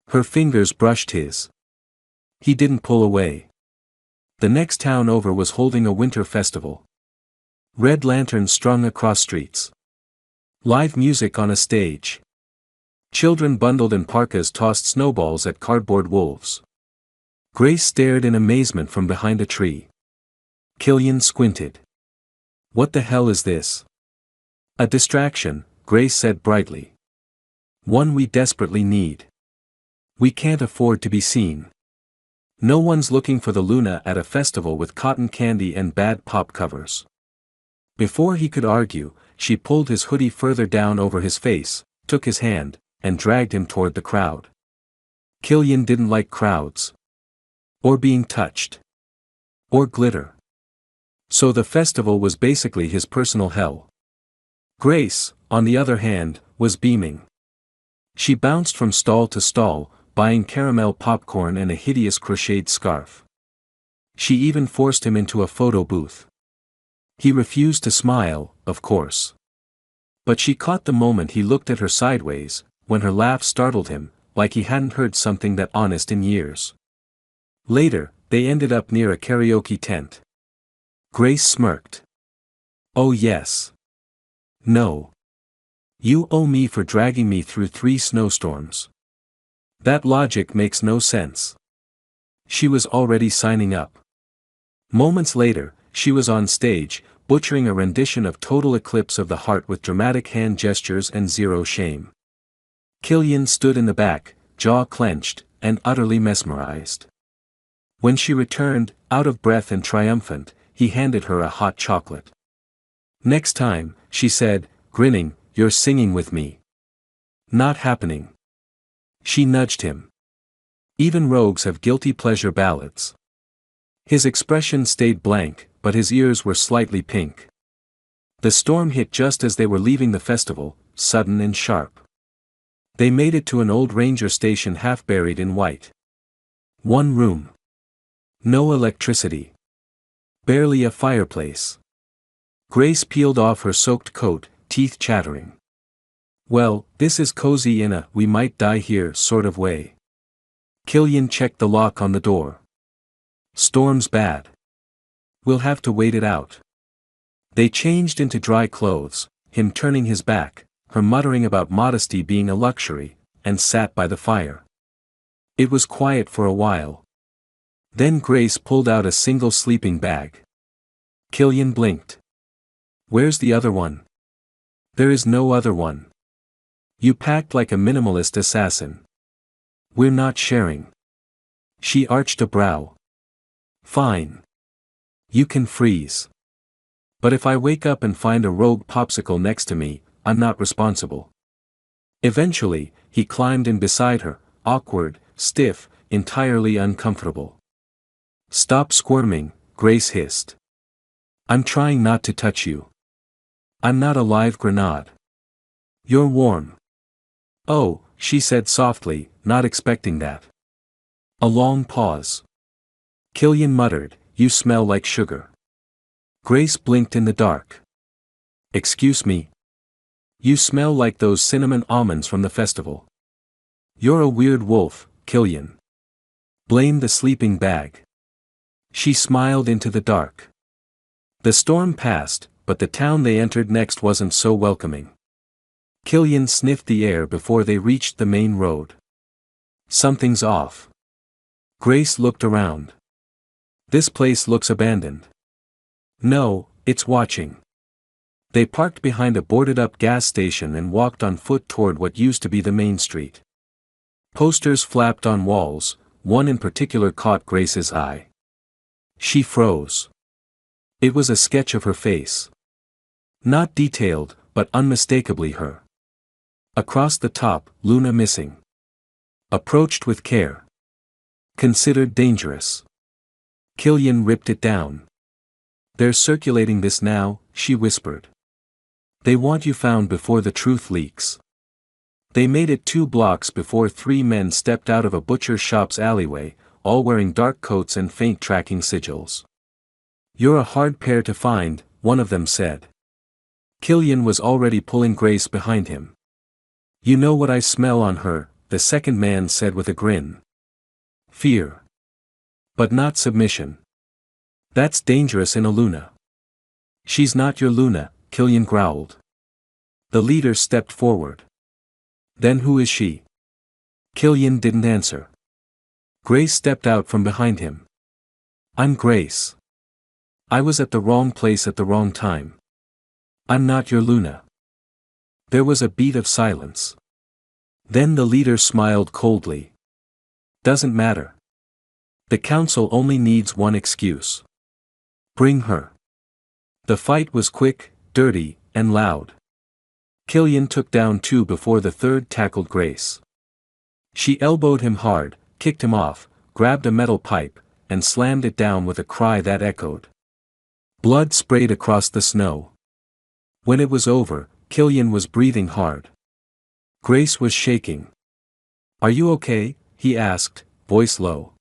Her fingers brushed his. He didn't pull away. The next town over was holding a winter festival. Red lanterns strung across streets. Live music on a stage. Children bundled in parkas tossed snowballs at cardboard wolves. Grace stared in amazement from behind a tree. Killian squinted. What the hell is this? A distraction, Grace said brightly. One we desperately need. We can't afford to be seen. No one's looking for the Luna at a festival with cotton candy and bad pop covers. Before he could argue, she pulled his hoodie further down over his face, took his hand, and dragged him toward the crowd. Killian didn't like crowds. Or being touched. Or glitter. So the festival was basically his personal hell. Grace, on the other hand, was beaming. She bounced from stall to stall, buying caramel popcorn and a hideous crocheted scarf. She even forced him into a photo booth. He refused to smile, of course. But she caught the moment he looked at her sideways, when her laugh startled him, like he hadn't heard something that honest in years. Later, they ended up near a karaoke tent. Grace smirked. Oh yes. No. You owe me for dragging me through 3 snowstorms. That logic makes no sense. She was already signing up. Moments later, she was on stage, butchering a rendition of Total Eclipse of the Heart with dramatic hand gestures and zero shame. Killian stood in the back, jaw clenched, and utterly mesmerized. When she returned, out of breath and triumphant, he handed her a hot chocolate. "Next time," she said, grinning, "you're singing with me." "Not happening." She nudged him. Even rogues have guilty pleasure ballads. His expression stayed blank, but his ears were slightly pink. The storm hit just as they were leaving the festival, sudden and sharp. They made it to an old ranger station half buried in white. One room. No electricity. Barely a fireplace. Grace peeled off her soaked coat, teeth chattering. "Well, this is cozy in a we might die here sort of way." Killian checked the lock on the door. "Storm's bad. We'll have to wait it out." They changed into dry clothes, him turning his back, her muttering about modesty being a luxury, and sat by the fire. It was quiet for a while. Then Grace pulled out a single sleeping bag. Killian blinked. "Where's the other one?" "There is no other one. You packed like a minimalist assassin." "We're not sharing." She arched a brow. "Fine. You can freeze. But if I wake up and find a rogue popsicle next to me, I'm not responsible." Eventually, he climbed in beside her, awkward, stiff, entirely uncomfortable. "Stop squirming," Grace hissed. "I'm trying not to touch you. I'm not a live grenade. You're warm." "Oh," she said softly, not expecting that. A long pause. Killian muttered, "You smell like sugar." Grace blinked in the dark. "Excuse me?" "You smell like those cinnamon almonds from the festival." "You're a weird wolf, Killian. Blame the sleeping bag." She smiled into the dark. The storm passed, but the town they entered next wasn't so welcoming. Killian sniffed the air before they reached the main road. "Something's off." Grace looked around. "This place looks abandoned." "No, it's watching." They parked behind a boarded-up gas station and walked on foot toward what used to be the main street. Posters flapped on walls, one in particular caught Grace's eye. She froze. It was a sketch of her face. Not detailed, but unmistakably her. Across the top, Luna missing. Approached with care. Considered dangerous. Killian ripped it down. "They're circulating this now," she whispered. "They want you found before the truth leaks." They made it 2 blocks before 3 men stepped out of a butcher shop's alleyway, all wearing dark coats and faint tracking sigils. "You're a hard pair to find," one of them said. Killian was already pulling Grace behind him. "You know what I smell on her," the second man said with a grin. "Fear. But not submission. That's dangerous in a Luna." "She's not your Luna," Killian growled. The leader stepped forward. "Then who is she?" Killian didn't answer. Grace stepped out from behind him. "I'm Grace. I was at the wrong place at the wrong time. I'm not your Luna." There was a beat of silence. Then the leader smiled coldly. "Doesn't matter. The council only needs one excuse. Bring her." The fight was quick, dirty, and loud. Killian took down 2 before the third tackled Grace. She elbowed him hard, kicked him off, grabbed a metal pipe, and slammed it down with a cry that echoed. Blood sprayed across the snow. When it was over, Killian was breathing hard. Grace was shaking. "Are you okay?" he asked, voice low.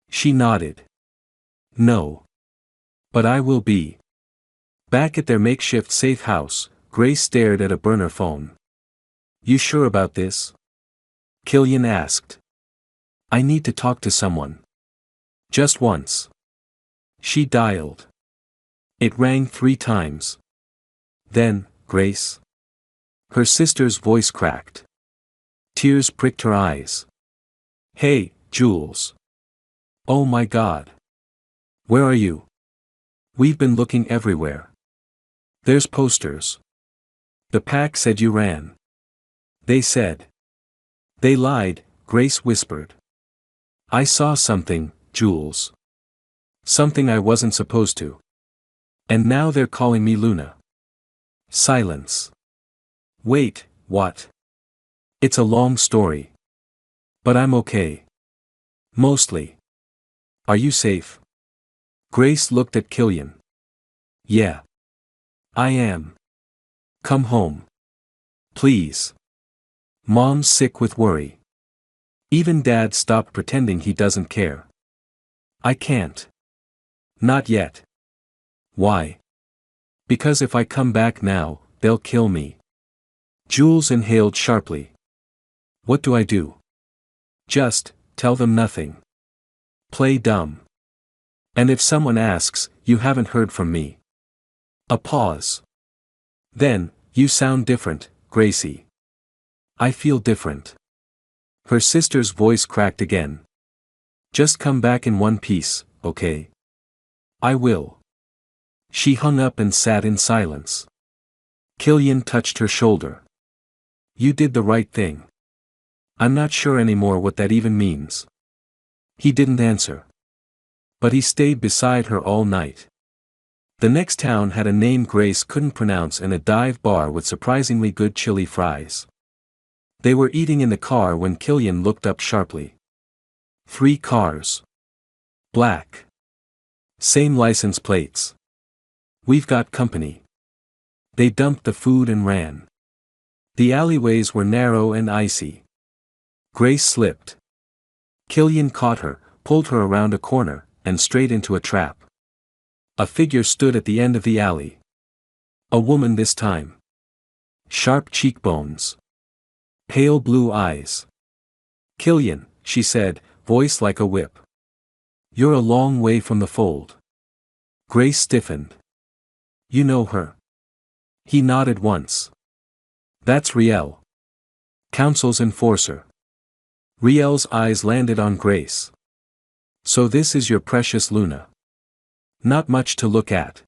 She nodded. "No. But I will be." Back at their makeshift safe house, Grace stared at a burner phone. "You sure about this?" Killian asked. "I need to talk to someone. Just once." She dialed. It rang 3 times. Then, "Grace?" Her sister's voice cracked. Tears pricked her eyes. "Hey, Jules. Oh my God. Where are you? We've been looking everywhere. There's posters. The pack said you ran. They said. They lied, Grace whispered. I saw something, Jules. Something I wasn't supposed to. And now they're calling me Luna. Silence. Wait, what? It's a long story. But I'm okay. Mostly. Are you safe? Grace looked at Killian. Yeah. I am. Come home. Please. Mom's sick with worry. Even Dad stopped pretending he doesn't care. I can't. Not yet. Why? Because if I come back now, they'll kill me. Jules inhaled sharply. What do I do? Just, tell them nothing. Play dumb. And if someone asks, you haven't heard from me. A pause. Then, you sound different, Gracie. I feel different. Her sister's voice cracked again. Just come back in one piece, okay? I will. She hung up and sat in silence. Killian touched her shoulder. You did the right thing. I'm not sure anymore what that even means. He didn't answer. But he stayed beside her all night. The next town had a name Grace couldn't pronounce and a dive bar with surprisingly good chili fries. They were eating in the car when Killian looked up sharply. 3 cars. Black. Same license plates. We've got company. They dumped the food and ran. The alleyways were narrow and icy. Grace slipped. Killian caught her, pulled her around a corner, and straight into a trap. A figure stood at the end of the alley. A woman this time. Sharp cheekbones. Pale blue eyes. Killian, she said, voice like a whip. You're a long way from the fold. Grace stiffened. You know her? He nodded once. That's Riel. Council's enforcer. Riel's eyes landed on Grace. So this is your precious Luna. Not much to look at.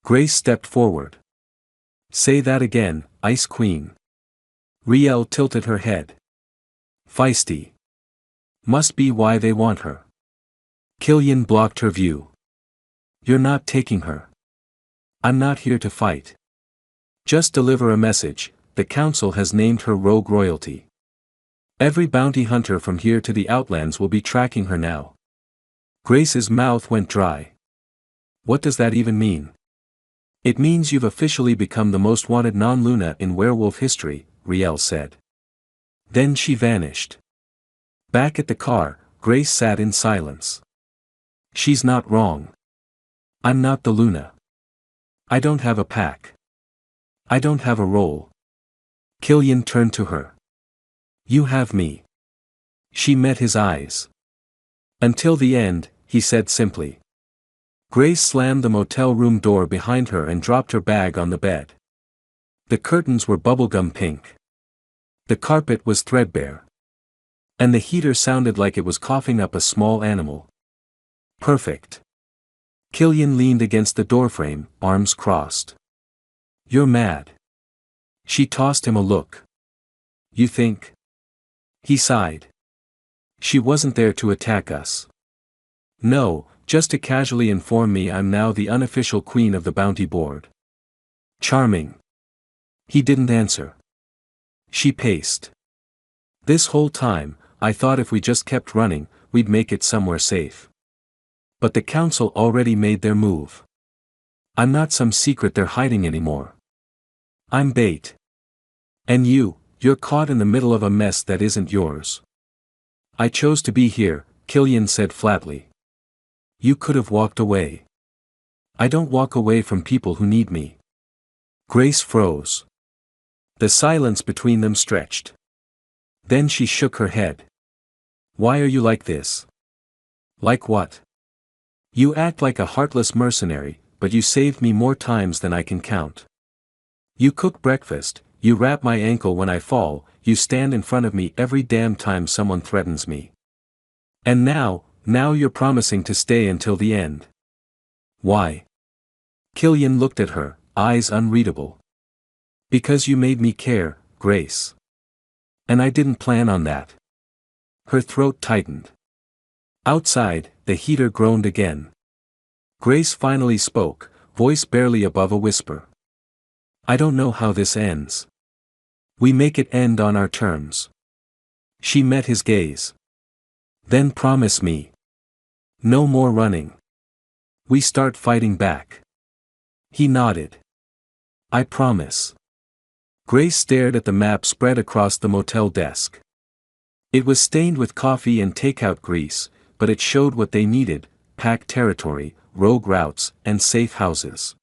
Grace stepped forward. Say that again, Ice Queen. Riel tilted her head. Feisty. Must be why they want her. Killian blocked her view. You're not taking her. I'm not here to fight. Just deliver a message, the council has named her rogue royalty. Every bounty hunter from here to the Outlands will be tracking her now. Grace's mouth went dry. What does that even mean? It means you've officially become the most wanted non-Luna in werewolf history, Riel said. Then she vanished. Back at the car, Grace sat in silence. She's not wrong. I'm not the Luna. I don't have a pack. I don't have a role. Killian turned to her. You have me. She met his eyes. Until the end, he said simply. Grace slammed the motel room door behind her and dropped her bag on the bed. The curtains were bubblegum pink. The carpet was threadbare. And the heater sounded like it was coughing up a small animal. Perfect. Killian leaned against the doorframe, arms crossed. You're mad. She tossed him a look. You think? He sighed. She wasn't there to attack us. No, just to casually inform me I'm now the unofficial queen of the bounty board. Charming. He didn't answer. She paced. This whole time, I thought if we just kept running, we'd make it somewhere safe. But the council already made their move. I'm not some secret they're hiding anymore. I'm bait. And you're caught in the middle of a mess that isn't yours. I chose to be here, Killian said flatly. You could have walked away. I don't walk away from people who need me. Grace froze. The silence between them stretched. Then she shook her head. Why are you like this? Like what? You act like a heartless mercenary, but you saved me more times than I can count. You cook breakfast, you wrap my ankle when I fall, you stand in front of me every damn time someone threatens me. And now, Now you're promising to stay until the end. Why? Killian looked at her, eyes unreadable. Because you made me care, Grace. And I didn't plan on that. Her throat tightened. Outside, the heater groaned again. Grace finally spoke, voice barely above a whisper. I don't know how this ends. We make it end on our terms. She met his gaze. Then promise me. No more running. We start fighting back. He nodded. I promise. Grace stared at the map spread across the motel desk. It was stained with coffee and takeout grease, but it showed what they needed: packed territory, rogue routes, and safe houses.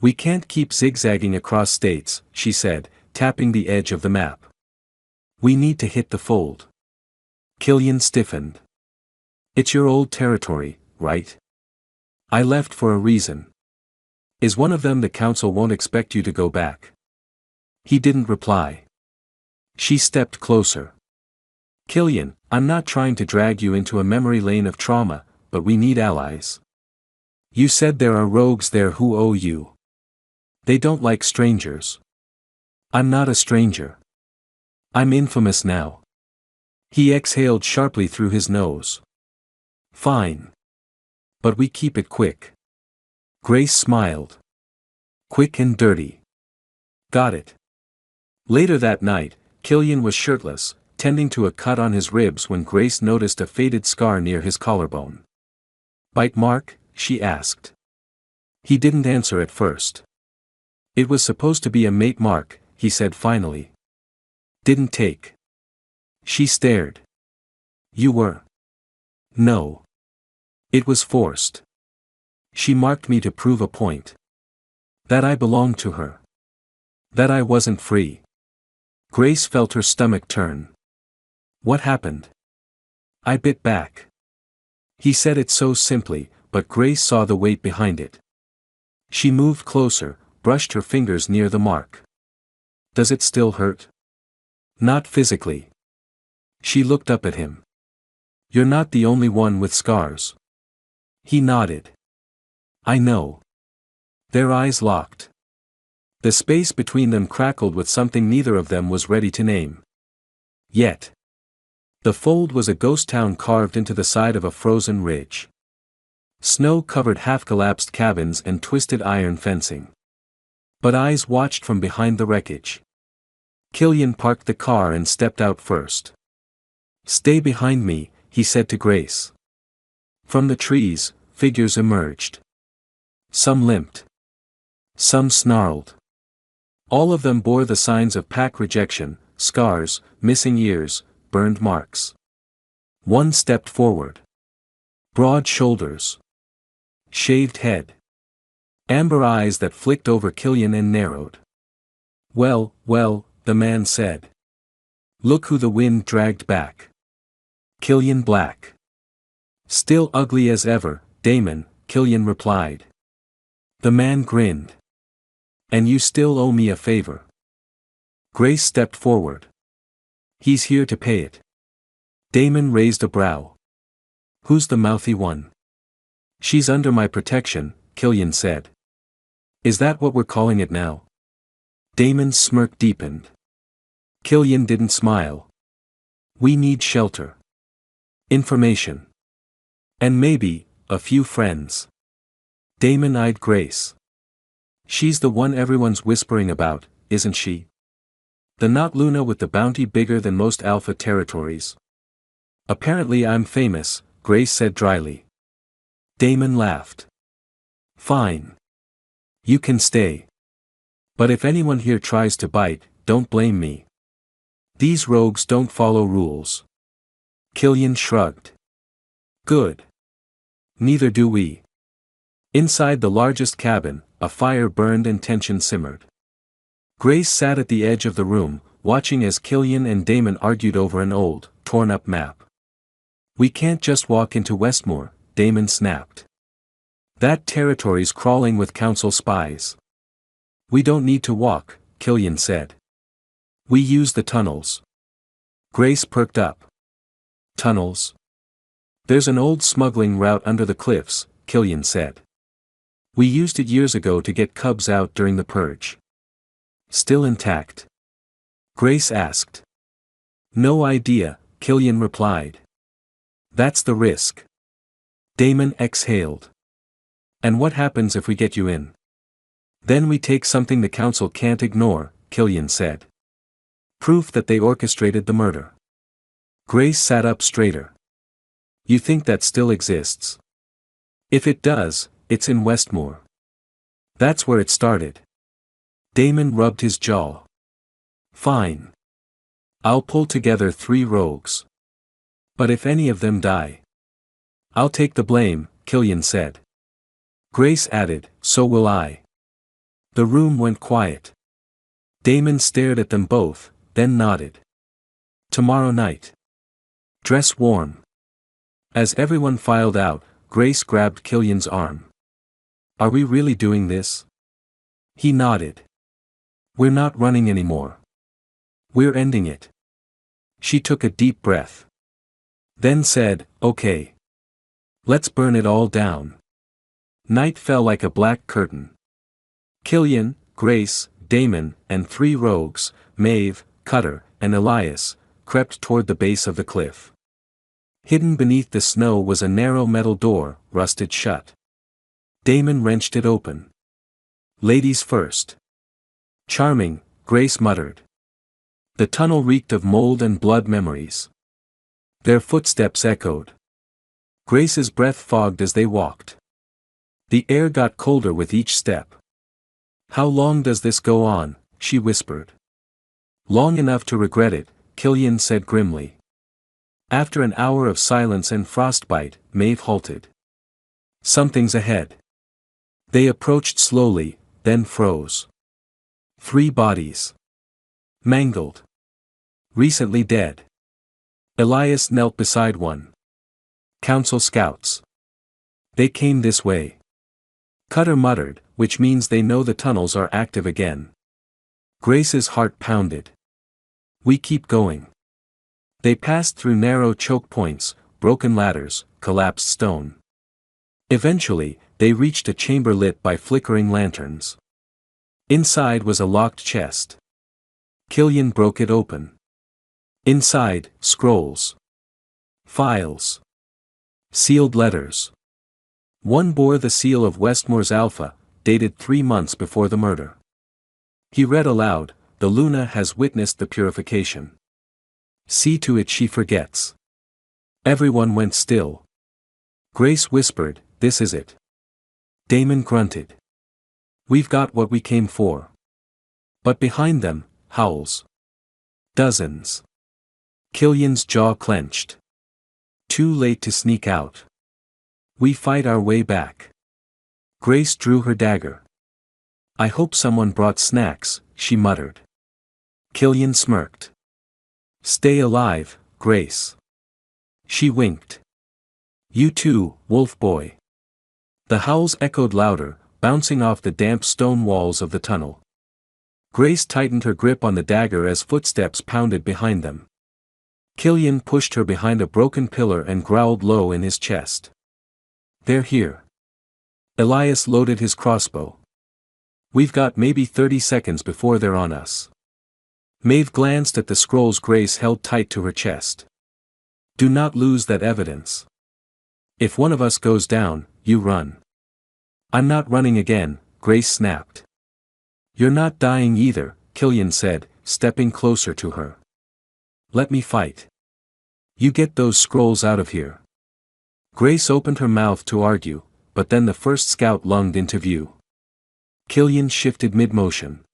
We can't keep zigzagging across states, she said, tapping the edge of the map. We need to hit the fold. Killian stiffened. It's your old territory, right? I left for a reason. Is one of them the council won't expect you to go back? He didn't reply. She stepped closer. Killian, I'm not trying to drag you into a memory lane of trauma, but we need allies. You said there are rogues there who owe you. They don't like strangers. I'm not a stranger. I'm infamous now. He exhaled sharply through his nose. Fine. But we keep it quick. Grace smiled. Quick and dirty. Got it. Later that night, Killian was shirtless, tending to a cut on his ribs when Grace noticed a faded scar near his collarbone. Bite mark? She asked. He didn't answer at first. It was supposed to be a mate mark, he said finally. Didn't take. She stared. You were. No. It was forced. She marked me to prove a point. That I belonged to her. That I wasn't free. Grace felt her stomach turn. What happened? I bit back. He said it so simply, but Grace saw the weight behind it. She moved closer, brushed her fingers near the mark. Does it still hurt? Not physically. She looked up at him. You're not the only one with scars. He nodded. I know. Their eyes locked. The space between them crackled with something neither of them was ready to name. Yet. The fold was a ghost town carved into the side of a frozen ridge. Snow covered half-collapsed cabins and twisted iron fencing. But eyes watched from behind the wreckage. Killian parked the car and stepped out first. Stay behind me, he said to Grace. From the trees, figures emerged. Some limped. Some snarled. All of them bore the signs of pack rejection: scars, missing ears, burned marks. One stepped forward. Broad shoulders. Shaved head. Amber eyes that flicked over Killian and narrowed. Well, well, the man said. Look who the wind dragged back. Killian Black. Still ugly as ever, Damon, Killian replied. The man grinned. And you still owe me a favor. Grace stepped forward. He's here to pay it. Damon raised a brow. Who's the mouthy one? She's under my protection, Killian said. Is that what we're calling it now? Damon's smirk deepened. Killian didn't smile. We need shelter. Information. And maybe, a few friends. Damon eyed Grace. She's the one everyone's whispering about, isn't she? The not Luna with the bounty bigger than most alpha territories. Apparently I'm famous, Grace said dryly. Damon laughed. Fine. You can stay. But if anyone here tries to bite, don't blame me. These rogues don't follow rules. Killian shrugged. Good. Neither do we. Inside the largest cabin, a fire burned and tension simmered. Grace sat at the edge of the room, watching as Killian and Damon argued over an old, torn-up map. We can't just walk into Westmore, Damon snapped. That territory's crawling with council spies. We don't need to walk, Killian said. We use the tunnels. Grace perked up. Tunnels? There's an old smuggling route under the cliffs, Killian said. We used it years ago to get cubs out during the purge. Still intact? Grace asked. No idea, Killian replied. That's the risk. Damon exhaled. And what happens if we get you in? Then we take something the council can't ignore, Killian said. Proof that they orchestrated the murder. Grace sat up straighter. You think that still exists? If it does, it's in Westmore. That's where it started. Damon rubbed his jaw. Fine. I'll pull together 3 rogues. But if any of them die, I'll take the blame, Killian said. Grace added, so will I. The room went quiet. Damon stared at them both, then nodded. Tomorrow night. Dress warm. As everyone filed out, Grace grabbed Killian's arm. Are we really doing this? He nodded. We're not running anymore. We're ending it. She took a deep breath. Then said, okay. Let's burn it all down. Night fell like a black curtain. Killian, Grace, Damon, and 3 rogues, Maeve, Cutter, and Elias, crept toward the base of the cliff. Hidden beneath the snow was a narrow metal door, rusted shut. Damon wrenched it open. Ladies first. Charming, Grace muttered. The tunnel reeked of mold and blood memories. Their footsteps echoed. Grace's breath fogged as they walked. The air got colder with each step. How long does this go on? She whispered. Long enough to regret it, Killian said grimly. After an hour of silence and frostbite, Maeve halted. Something's ahead. They approached slowly, then froze. 3 bodies. Mangled. Recently dead. Elias knelt beside one. Council scouts. They came this way. Cutter muttered, which means they know the tunnels are active again. Grace's heart pounded. We keep going. They passed through narrow choke points, broken ladders, collapsed stone. Eventually, they reached a chamber lit by flickering lanterns. Inside was a locked chest. Killian broke it open. Inside, scrolls. Files. Sealed letters. One bore the seal of Westmore's Alpha, dated 3 months before the murder. He read aloud, "The Luna has witnessed the purification. See to it she forgets." Everyone went still. Grace whispered, "This is it." Damon grunted. "We've got what we came for." But behind them, howls. Dozens. Killian's jaw clenched. Too late to sneak out. We fight our way back. Grace drew her dagger. "I hope someone brought snacks," she muttered. Killian smirked. "Stay alive, Grace." She winked. "You too, wolf boy." The howls echoed louder, bouncing off the damp stone walls of the tunnel. Grace tightened her grip on the dagger as footsteps pounded behind them. Killian pushed her behind a broken pillar and growled low in his chest. "They're here." Elias loaded his crossbow. "We've got maybe 30 seconds before they're on us." Maeve glanced at the scrolls Grace held tight to her chest. "Do not lose that evidence. If one of us goes down, you run." "I'm not running again," Grace snapped. "You're not dying either," Killian said, stepping closer to her. "Let me fight. You get those scrolls out of here." Grace opened her mouth to argue, but then the first scout lunged into view. Killian shifted mid-motion.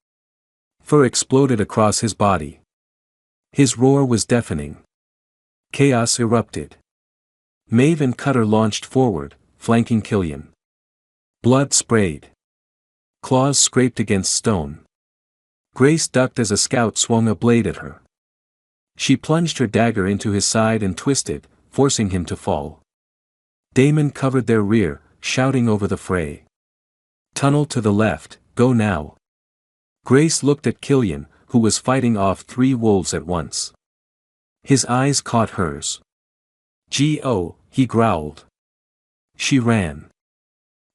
Fur exploded across his body. His roar was deafening. Chaos erupted. Maeve and Cutter launched forward, flanking Killian. Blood sprayed. Claws scraped against stone. Grace ducked as a scout swung a blade at her. She plunged her dagger into his side and twisted, forcing him to fall. Damon covered their rear, shouting over the fray. "Tunnel to the left, go now." Grace looked at Killian, who was fighting off 3 wolves at once. His eyes caught hers. "G.O., he growled. She ran.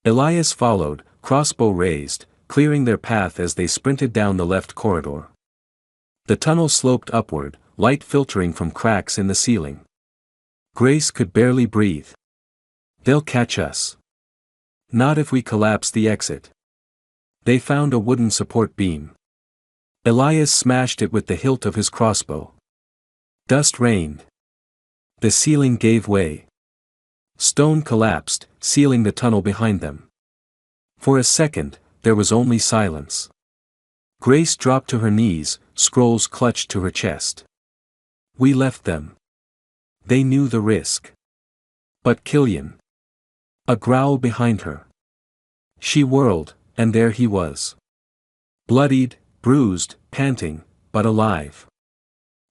Elias followed, crossbow raised, clearing their path as they sprinted down the left corridor. The tunnel sloped upward, light filtering from cracks in the ceiling. Grace could barely breathe. They'll catch us. Not if we collapse the exit. They found a wooden support beam. Elias smashed it with the hilt of his crossbow. Dust rained. The ceiling gave way. Stone collapsed, sealing the tunnel behind them. For a second, there was only silence. Grace dropped to her knees, scrolls clutched to her chest. We left them. They knew the risk. But Killian. A growl behind her. She whirled, and there he was. Bloodied, bruised, panting, but alive.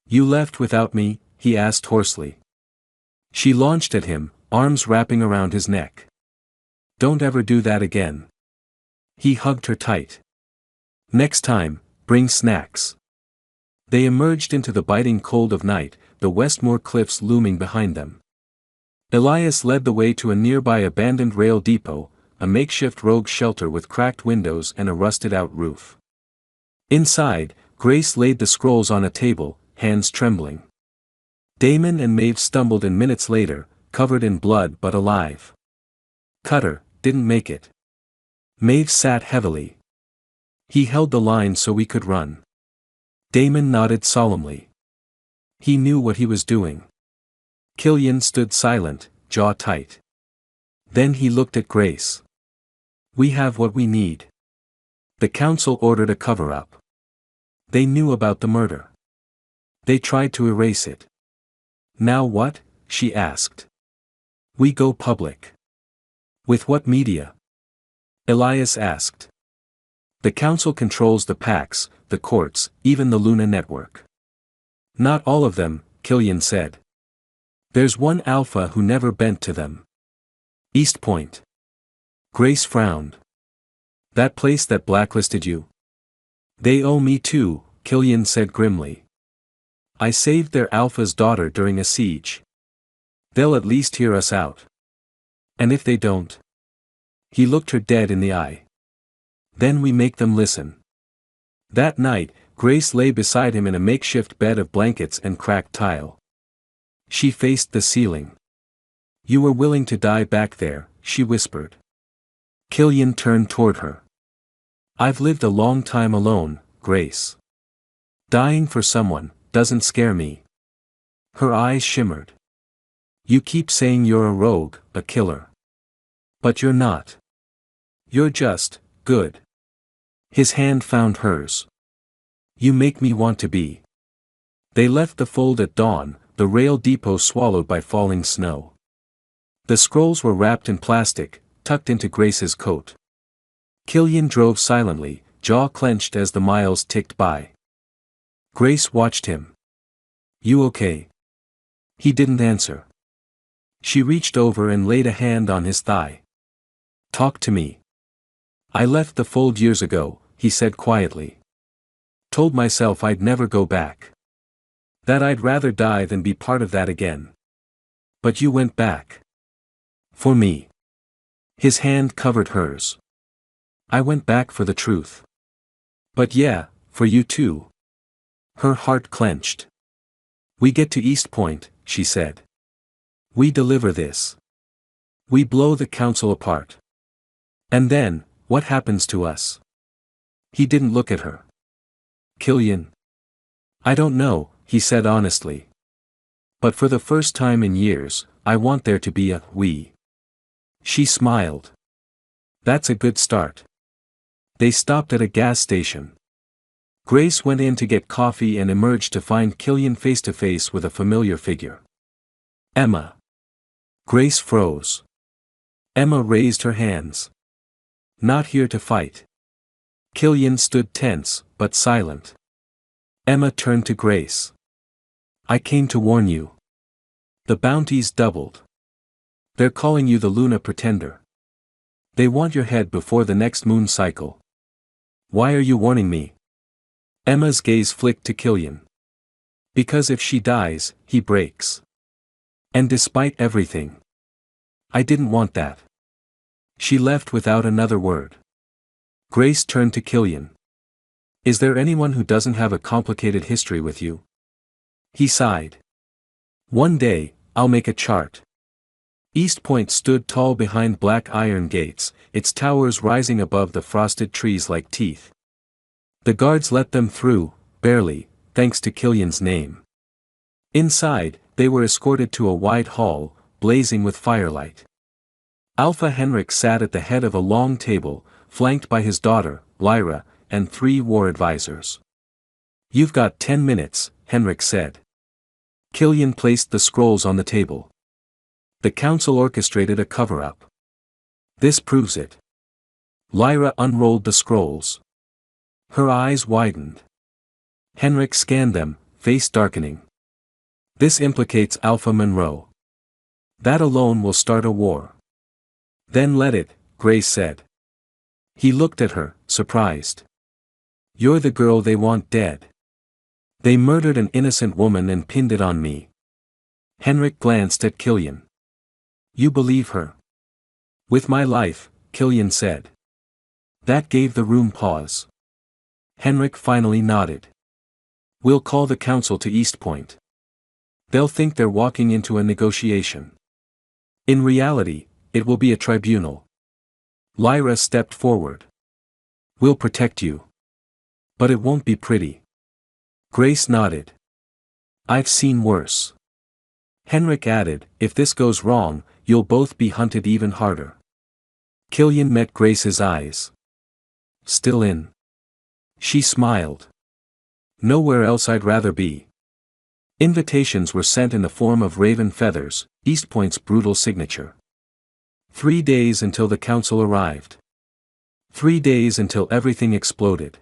You left without me, he asked hoarsely. She launched at him, arms wrapping around his neck. Don't ever do that again. He hugged her tight. Next time, bring snacks. They emerged into the biting cold of night, the Westmore cliffs looming behind them. Elias led the way to a nearby abandoned rail depot, a makeshift rogue shelter with cracked windows and a rusted-out roof. Inside, Grace laid the scrolls on a table, hands trembling. Damon and Maeve stumbled in minutes later, covered in blood but alive. Cutter didn't make it. Maeve sat heavily. He held the line so we could run. Damon nodded solemnly. He knew what he was doing. Killian stood silent, jaw tight. Then he looked at Grace. We have what we need. The council ordered a cover-up. They knew about the murder. They tried to erase it. Now what? She asked. We go public. With what media? Elias asked. The council controls the PACs, the courts, even the Luna network. Not all of them, Killian said. There's one alpha who never bent to them. East Point. Grace frowned. That place that blacklisted you? They owe me too, Killian said grimly. I saved their alpha's daughter during a siege. They'll at least hear us out. And if they don't? He looked her dead in the eye. Then we make them listen. That night, Grace lay beside him in a makeshift bed of blankets and cracked tile. She faced the ceiling. You were willing to die back there, she whispered. Killian turned toward her. I've lived a long time alone, Grace. Dying for someone doesn't scare me. Her eyes shimmered. You keep saying you're a rogue, a killer. But you're not. You're just good. His hand found hers. You make me want to be. They left the fold at dawn, the rail depot swallowed by falling snow. The scrolls were wrapped in plastic, tucked into Grace's coat. Killian drove silently, jaw clenched as the miles ticked by. Grace watched him. You okay? He didn't answer. She reached over and laid a hand on his thigh. Talk to me. I left the fold years ago, he said quietly. Told myself I'd never go back. That I'd rather die than be part of that again. But you went back. For me. His hand covered hers. I went back for the truth. But yeah, for you too. Her heart clenched. We get to East Point, she said. We deliver this. We blow the council apart. And then, what happens to us? He didn't look at her. Killian. I don't know, he said honestly. But for the first time in years, I want there to be a we. She smiled. That's a good start. They stopped at a gas station. Grace went in to get coffee and emerged to find Killian face to face with a familiar figure. Emma. Grace froze. Emma raised her hands. Not here to fight. Killian stood tense, but silent. Emma turned to Grace. I came to warn you. The bounties doubled. They're calling you the Luna Pretender. They want your head before the next moon cycle. Why are you warning me? Emma's gaze flicked to Killian. Because if she dies, he breaks. And despite everything, I didn't want that. She left without another word. Grace turned to Killian. Is there anyone who doesn't have a complicated history with you? He sighed. One day, I'll make a chart. East Point stood tall behind black iron gates, its towers rising above the frosted trees like teeth. The guards let them through, barely, thanks to Killian's name. Inside, they were escorted to a wide hall, blazing with firelight. Alpha Henrik sat at the head of a long table, flanked by his daughter, Lyra, and 3 war advisors. You've got 10 minutes, Henrik said. Killian placed the scrolls on the table. The council orchestrated a cover-up. This proves it. Lyra unrolled the scrolls. Her eyes widened. Henrik scanned them, face darkening. This implicates Alpha Monroe. That alone will start a war. Then let it, Grace said. He looked at her, surprised. You're the girl they want dead. They murdered an innocent woman and pinned it on me. Henrik glanced at Killian. You believe her? With my life, Killian said. That gave the room pause. Henrik finally nodded. We'll call the council to East Point. They'll think they're walking into a negotiation. In reality, it will be a tribunal. Lyra stepped forward. We'll protect you. But it won't be pretty. Grace nodded. I've seen worse. Henrik added, if this goes wrong, you'll both be hunted even harder. Killian met Grace's eyes. Still in? She smiled. Nowhere else I'd rather be. Invitations were sent in the form of raven feathers, East Point's brutal signature. 3 days until the council arrived. 3 days until everything exploded.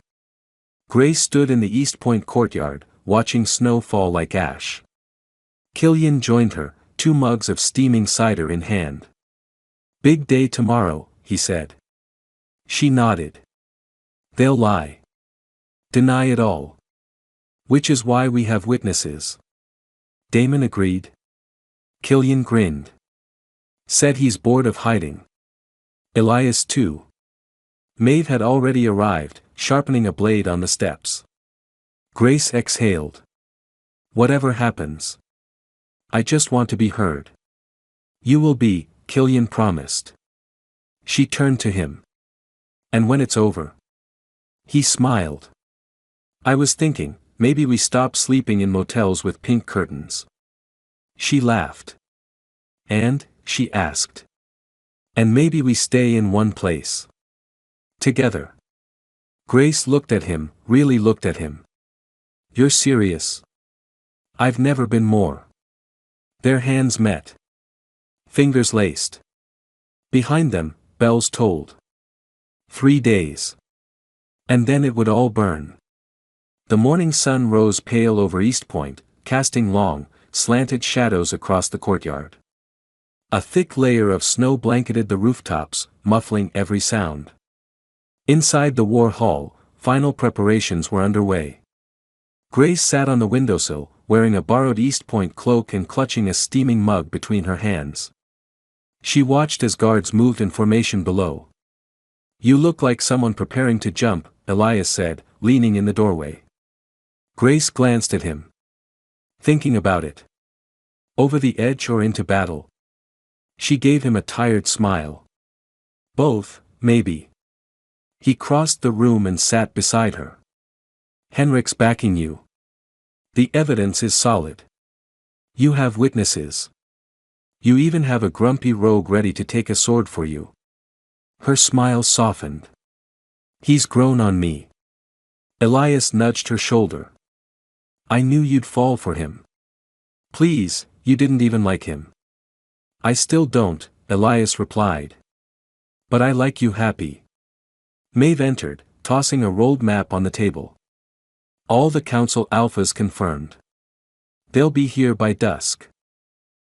Grace stood in the East Point courtyard, watching snow fall like ash. Killian joined her, 2 mugs of steaming cider in hand. Big day tomorrow, he said. She nodded. They'll lie. Deny it all. Which is why we have witnesses. Damon agreed. Killian grinned. Said he's bored of hiding. Elias too. Maeve had already arrived, sharpening a blade on the steps. Grace exhaled. Whatever happens. I just want to be heard. You will be, Killian promised. She turned to him. And when it's over? He smiled. I was thinking, maybe we stop sleeping in motels with pink curtains. She laughed. And, she asked. And maybe we stay in one place. Together. Grace looked at him, really looked at him. You're serious? I've never been more. Their hands met. Fingers laced. Behind them, bells tolled. 3 days. And then it would all burn. The morning sun rose pale over East Point, casting long, slanted shadows across the courtyard. A thick layer of snow blanketed the rooftops, muffling every sound. Inside the war hall, final preparations were underway. Grace sat on the windowsill, wearing a borrowed East Point cloak and clutching a steaming mug between her hands. She watched as guards moved in formation below. You look like someone preparing to jump, Elias said, leaning in the doorway. Grace glanced at him. Thinking about it. Over the edge or into battle? She gave him a tired smile. Both, maybe. He crossed the room and sat beside her. Henrik's backing you. The evidence is solid. You have witnesses. You even have a grumpy rogue ready to take a sword for you. Her smile softened. He's grown on me. Elias nudged her shoulder. I knew you'd fall for him. Please, you didn't even like him. I still don't, Elias replied. But I like you happy. Maeve entered, tossing a rolled map on the table. All the council alphas confirmed. They'll be here by dusk.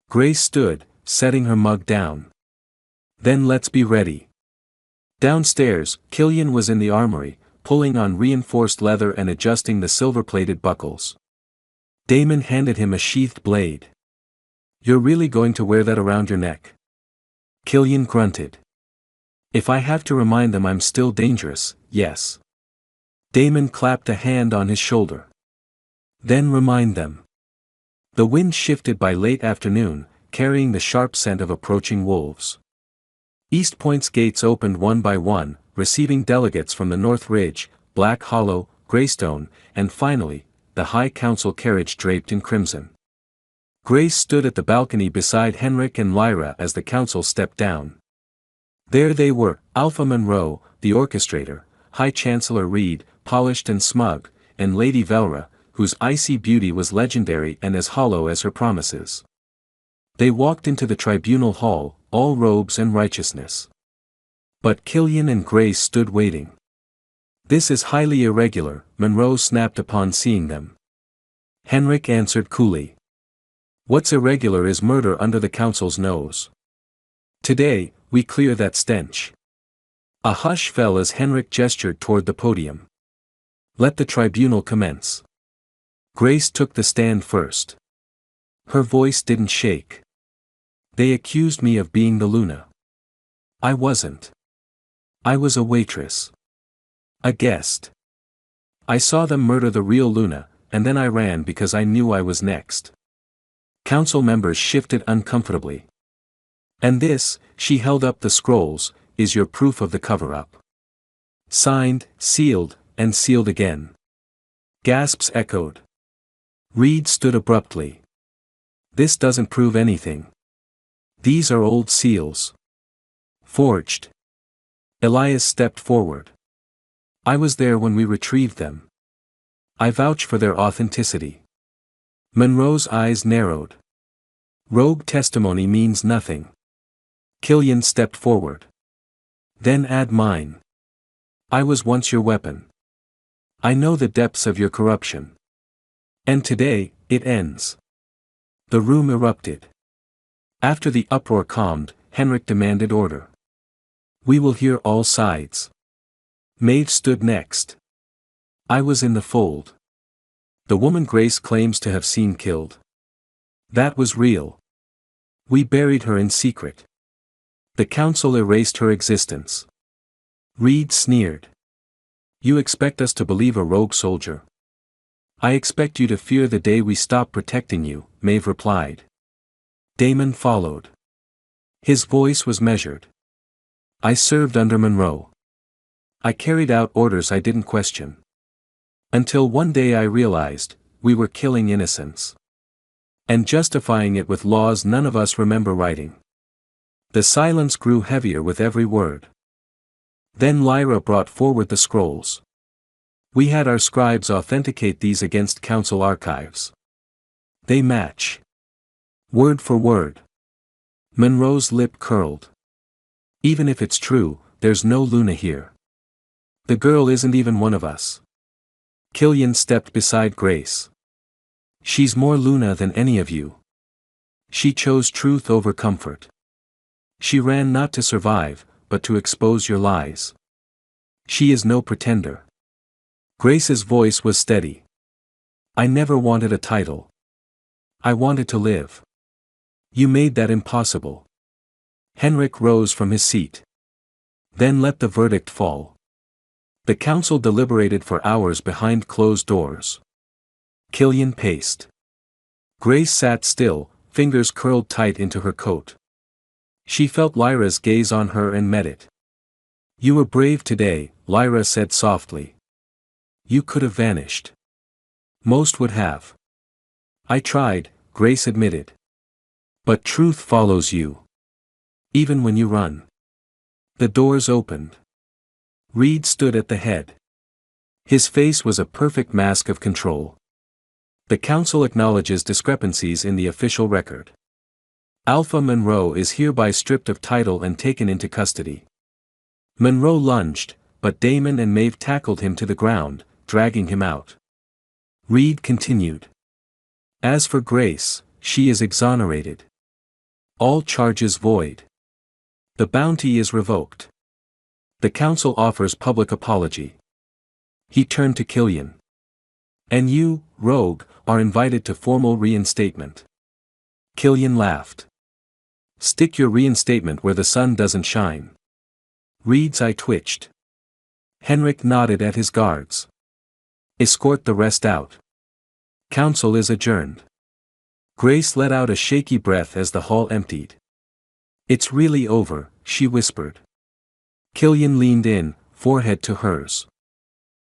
Grace stood, setting her mug down. Then let's be ready. Downstairs, Killian was in the armory, pulling on reinforced leather and adjusting the silver-plated buckles. Damon handed him a sheathed blade. You're really going to wear that around your neck? Killian grunted. If I have to remind them I'm still dangerous, yes. Damon clapped a hand on his shoulder. Then remind them. The wind shifted by late afternoon, carrying the sharp scent of approaching wolves. East Point's gates opened one by one, receiving delegates from the North Ridge, Black Hollow, Greystone, and finally, the High Council carriage draped in crimson. Grace stood at the balcony beside Henrik and Lyra as the council stepped down. There they were, Alpha Monroe, the orchestrator, High Chancellor Reed, polished and smug, and Lady Velra, whose icy beauty was legendary and as hollow as her promises. They walked into the tribunal hall, all robes and righteousness. But Killian and Grace stood waiting. This is highly irregular, Monroe snapped upon seeing them. Henrik answered coolly. What's irregular is murder under the council's nose. Today, we clear that stench. A hush fell as Henrik gestured toward the podium. Let the tribunal commence. Grace took the stand first. Her voice didn't shake. They accused me of being the Luna. I wasn't. I was a waitress. A guest. I saw them murder the real Luna, and then I ran because I knew I was next. Council members shifted uncomfortably. And this, she held up the scrolls, is your proof of the cover-up. Signed, sealed, and sealed again. Gasps echoed. Reed stood abruptly. This doesn't prove anything. These are old seals. Forged. Elias stepped forward. I was there when we retrieved them. I vouch for their authenticity. Monroe's eyes narrowed. Rogue testimony means nothing. Killian stepped forward. Then add mine. I was once your weapon. I know the depths of your corruption. And today, it ends. The room erupted. After the uproar calmed, Henrik demanded order. We will hear all sides. Maeve stood next. I was in the fold. The woman Grace claims to have seen killed. That was real. We buried her in secret. The council erased her existence. Reed sneered. You expect us to believe a rogue soldier? I expect you to fear the day we stop protecting you, Maeve replied. Damon followed. His voice was measured. I served under Monroe. I carried out orders I didn't question. Until one day I realized, we were killing innocents. And justifying it with laws none of us remember writing. The silence grew heavier with every word. Then Lyra brought forward the scrolls. We had our scribes authenticate these against council archives. They match. Word for word. Monroe's lip curled. Even if it's true, there's no Luna here. The girl isn't even one of us. Killian stepped beside Grace. She's more Luna than any of you. She chose truth over comfort. She ran not to survive, but to expose your lies. She is no pretender. Grace's voice was steady. I never wanted a title. I wanted to live. You made that impossible. Henrik rose from his seat. Then let the verdict fall. The council deliberated for hours behind closed doors. Killian paced. Grace sat still, fingers curled tight into her coat. She felt Lyra's gaze on her and met it. You were brave today, Lyra said softly. You could have vanished. Most would have. I tried, Grace admitted. But truth follows you. Even when you run. The doors opened. Reed stood at the head. His face was a perfect mask of control. The council acknowledges discrepancies in the official record. Alpha Monroe is hereby stripped of title and taken into custody. Monroe lunged, but Damon and Maeve tackled him to the ground, dragging him out. Reed continued. As for Grace, she is exonerated. All charges void. The bounty is revoked. The council offers public apology. He turned to Killian. And you, rogue, are invited to formal reinstatement. Killian laughed. Stick your reinstatement where the sun doesn't shine. Reads. I twitched. Henrik nodded at his guards. Escort the rest out. Council is adjourned. Grace let out a shaky breath as the hall emptied. It's really over, she whispered. Killian leaned in, forehead to hers.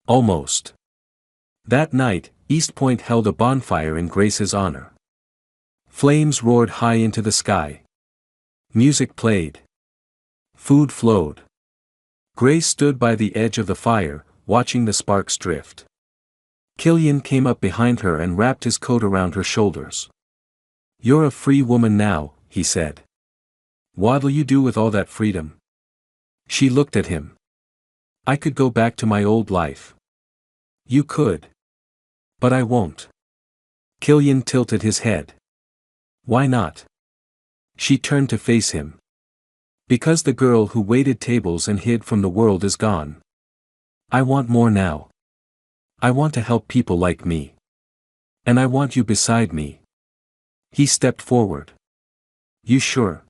Almost. That night, East Point held a bonfire in Grace's honor. Flames roared high into the sky. Music played. Food flowed. Grace stood by the edge of the fire, watching the sparks drift. Killian came up behind her and wrapped his coat around her shoulders. You're a free woman now, he said. What'll you do with all that freedom? She looked at him. I could go back to my old life. You could. But I won't. Killian tilted his head. Why not? She turned to face him. Because the girl who waited tables and hid from the world is gone. I want more now. I want to help people like me. And I want you beside me. He stepped forward. You sure?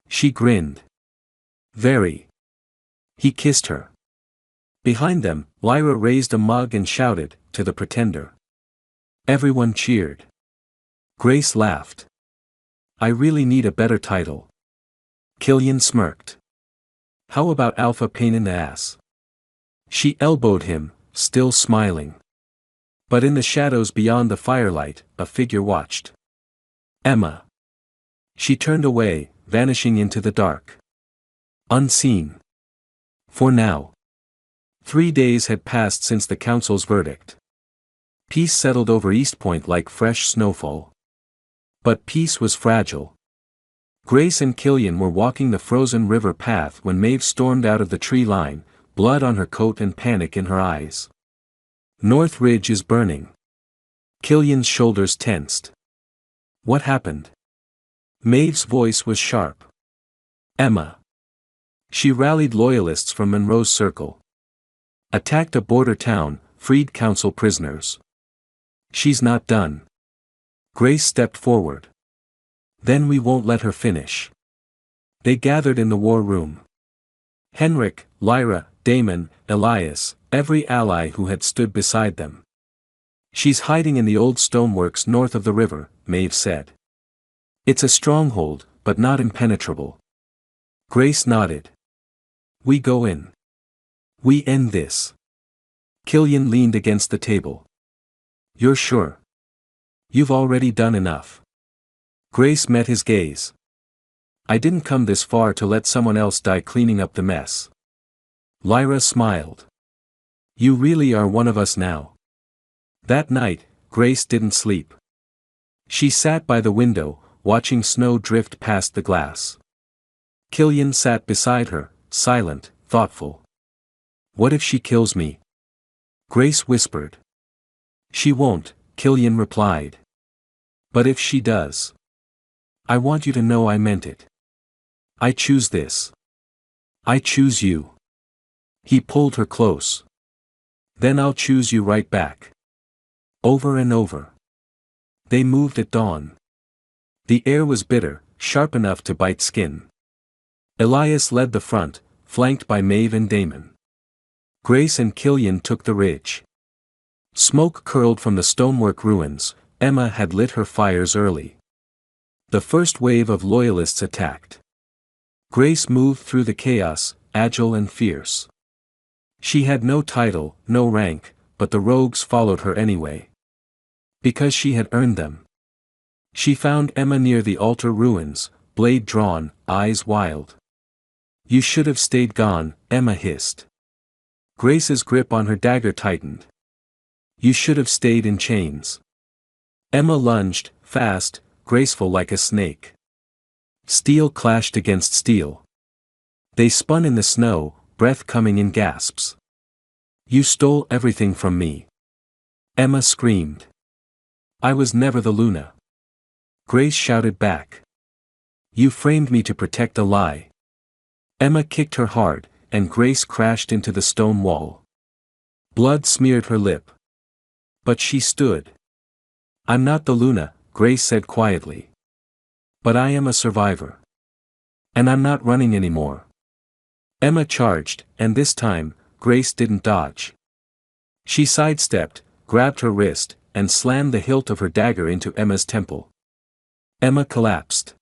She grinned. Very. He kissed her. Behind them, Lyra raised a mug and shouted, to the pretender. Everyone cheered. Grace laughed. I really need a better title. Killian smirked. How about Alpha Pain in the Ass? She elbowed him, still smiling. But in the shadows beyond the firelight, a figure watched. Emma. She turned away, vanishing into the dark. Unseen. For now. 3 days had passed since the council's verdict. Peace settled over East Point like fresh snowfall. But peace was fragile. Grace and Killian were walking the frozen river path when Maeve stormed out of the tree line, blood on her coat and panic in her eyes. North Ridge is burning. Killian's shoulders tensed. What happened? Maeve's voice was sharp. Emma. She rallied loyalists from Monroe's circle. Attacked a border town, freed council prisoners. She's not done. Grace stepped forward. Then we won't let her finish. They gathered in the war room. Henrik, Lyra, Damon, Elias, every ally who had stood beside them. She's hiding in the old stoneworks north of the river, Maeve said. It's a stronghold, but not impenetrable. Grace nodded. We go in. We end this. Killian leaned against the table. You're sure? You've already done enough. Grace met his gaze. I didn't come this far to let someone else die cleaning up the mess. Lyra smiled. You really are one of us now. That night, Grace didn't sleep. She sat by the window, watching snow drift past the glass. Killian sat beside her, silent, thoughtful. What if she kills me? Grace whispered. She won't, Killian replied. But if she does? I want you to know I meant it. I choose this. I choose you. He pulled her close. Then I'll choose you right back. Over and over. They moved at dawn. The air was bitter, sharp enough to bite skin. Elias led the front, flanked by Maeve and Damon. Grace and Killian took the ridge. Smoke curled from the stonework ruins. Emma had lit her fires early. The first wave of loyalists attacked. Grace moved through the chaos, agile and fierce. She had no title, no rank, but the rogues followed her anyway. Because she had earned them. She found Emma near the altar ruins, blade drawn, eyes wild. You should have stayed gone, Emma hissed. Grace's grip on her dagger tightened. You should have stayed in chains. Emma lunged, fast, graceful like a snake. Steel clashed against steel. They spun in the snow, breath coming in gasps. You stole everything from me. Emma screamed. I was never the Luna. Grace shouted back. You framed me to protect a lie. Emma kicked her hard, and Grace crashed into the stone wall. Blood smeared her lip. But she stood. I'm not the Luna, Grace said quietly. But I am a survivor. And I'm not running anymore. Emma charged, and this time, Grace didn't dodge. She sidestepped, grabbed her wrist, and slammed the hilt of her dagger into Emma's temple. Emma collapsed.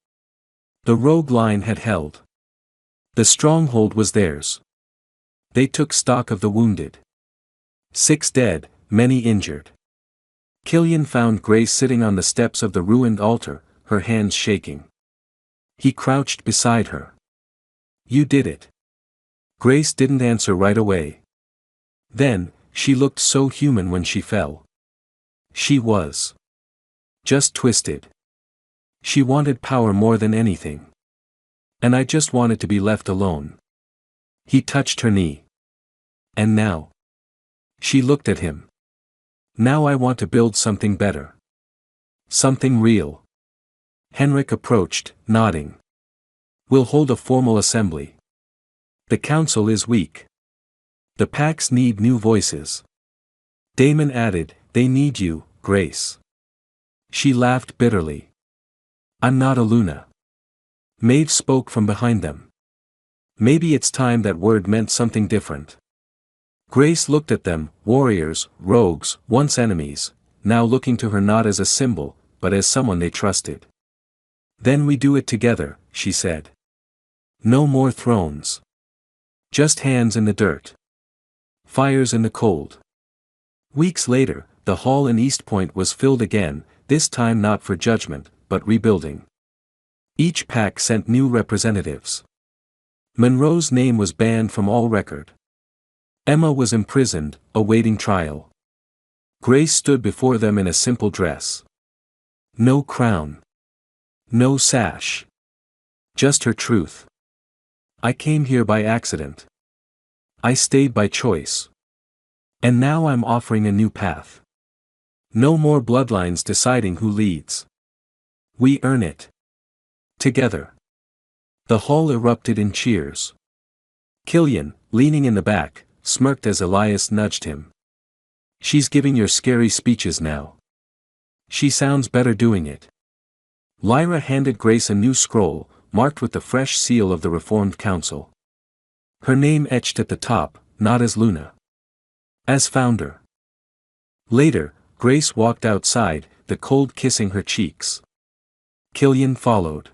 The rogue line had held. The stronghold was theirs. They took stock of the wounded. 6 dead, many injured. Killian found Grace sitting on the steps of the ruined altar, her hands shaking. He crouched beside her. "You did it." Grace didn't answer right away. Then, she looked so human when she fell. She was just twisted. She wanted power more than anything. And I just wanted to be left alone. He touched her knee. And now? She looked at him. Now I want to build something better. Something real. Henrik approached, nodding. We'll hold a formal assembly. The council is weak. The packs need new voices. Damon added, they need you, Grace. She laughed bitterly. I'm not a Luna. Maeve spoke from behind them. Maybe it's time that word meant something different. Grace looked at them, warriors, rogues, once enemies, now looking to her not as a symbol, but as someone they trusted. Then we do it together, she said. No more thrones. Just hands in the dirt. Fires in the cold. Weeks later, the hall in East Point was filled again, this time not for judgment, but rebuilding. Each pack sent new representatives. Monroe's name was banned from all record. Emma was imprisoned, awaiting trial. Grace stood before them in a simple dress. No crown. No sash. Just her truth. I came here by accident. I stayed by choice. And now I'm offering a new path. No more bloodlines deciding who leads. We earn it. Together. The hall erupted in cheers. Killian, leaning in the back, smirked as Elias nudged him. She's giving your scary speeches now. She sounds better doing it. Lyra handed Grace a new scroll, marked with the fresh seal of the Reformed Council. Her name etched at the top, not as Luna. As founder. Later, Grace walked outside, the cold kissing her cheeks. Killian followed.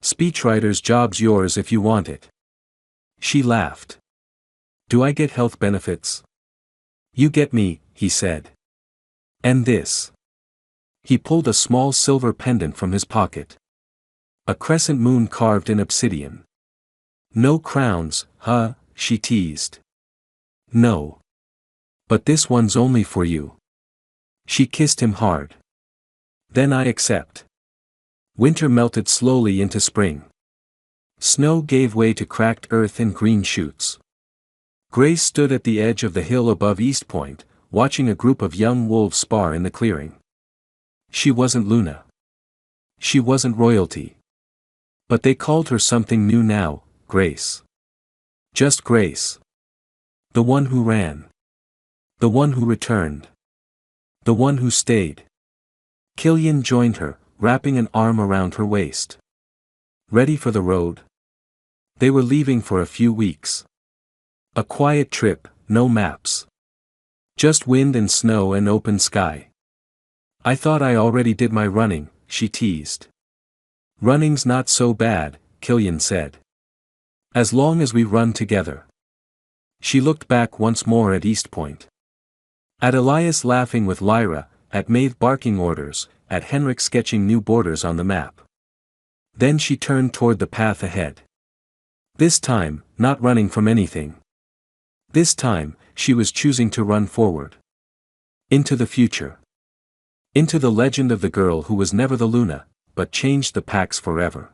Speechwriter's job's yours if you want it. She laughed. Do I get health benefits? You get me, he said. And this. He pulled a small silver pendant from his pocket. A crescent moon carved in obsidian. No crowns, huh, she teased. No. But this one's only for you. She kissed him hard. Then I accept. Winter melted slowly into spring. Snow gave way to cracked earth and green shoots. Grace stood at the edge of the hill above East Point, watching a group of young wolves spar in the clearing. She wasn't Luna. She wasn't royalty. But they called her something new now, Grace. Just Grace. The one who ran. The one who returned. The one who stayed. Killian joined her, wrapping an arm around her waist. Ready for the road? They were leaving for a few weeks. A quiet trip, no maps. Just wind and snow and open sky. I thought I already did my running, she teased. Running's not so bad, Killian said. As long as we run together. She looked back once more at East Point. At Elias laughing with Lyra, at Maeve barking orders, at Henrik sketching new borders on the map. Then she turned toward the path ahead. This time, not running from anything. This time, she was choosing to run forward. Into the future. Into the legend of the girl who was never the Luna, but changed the packs forever.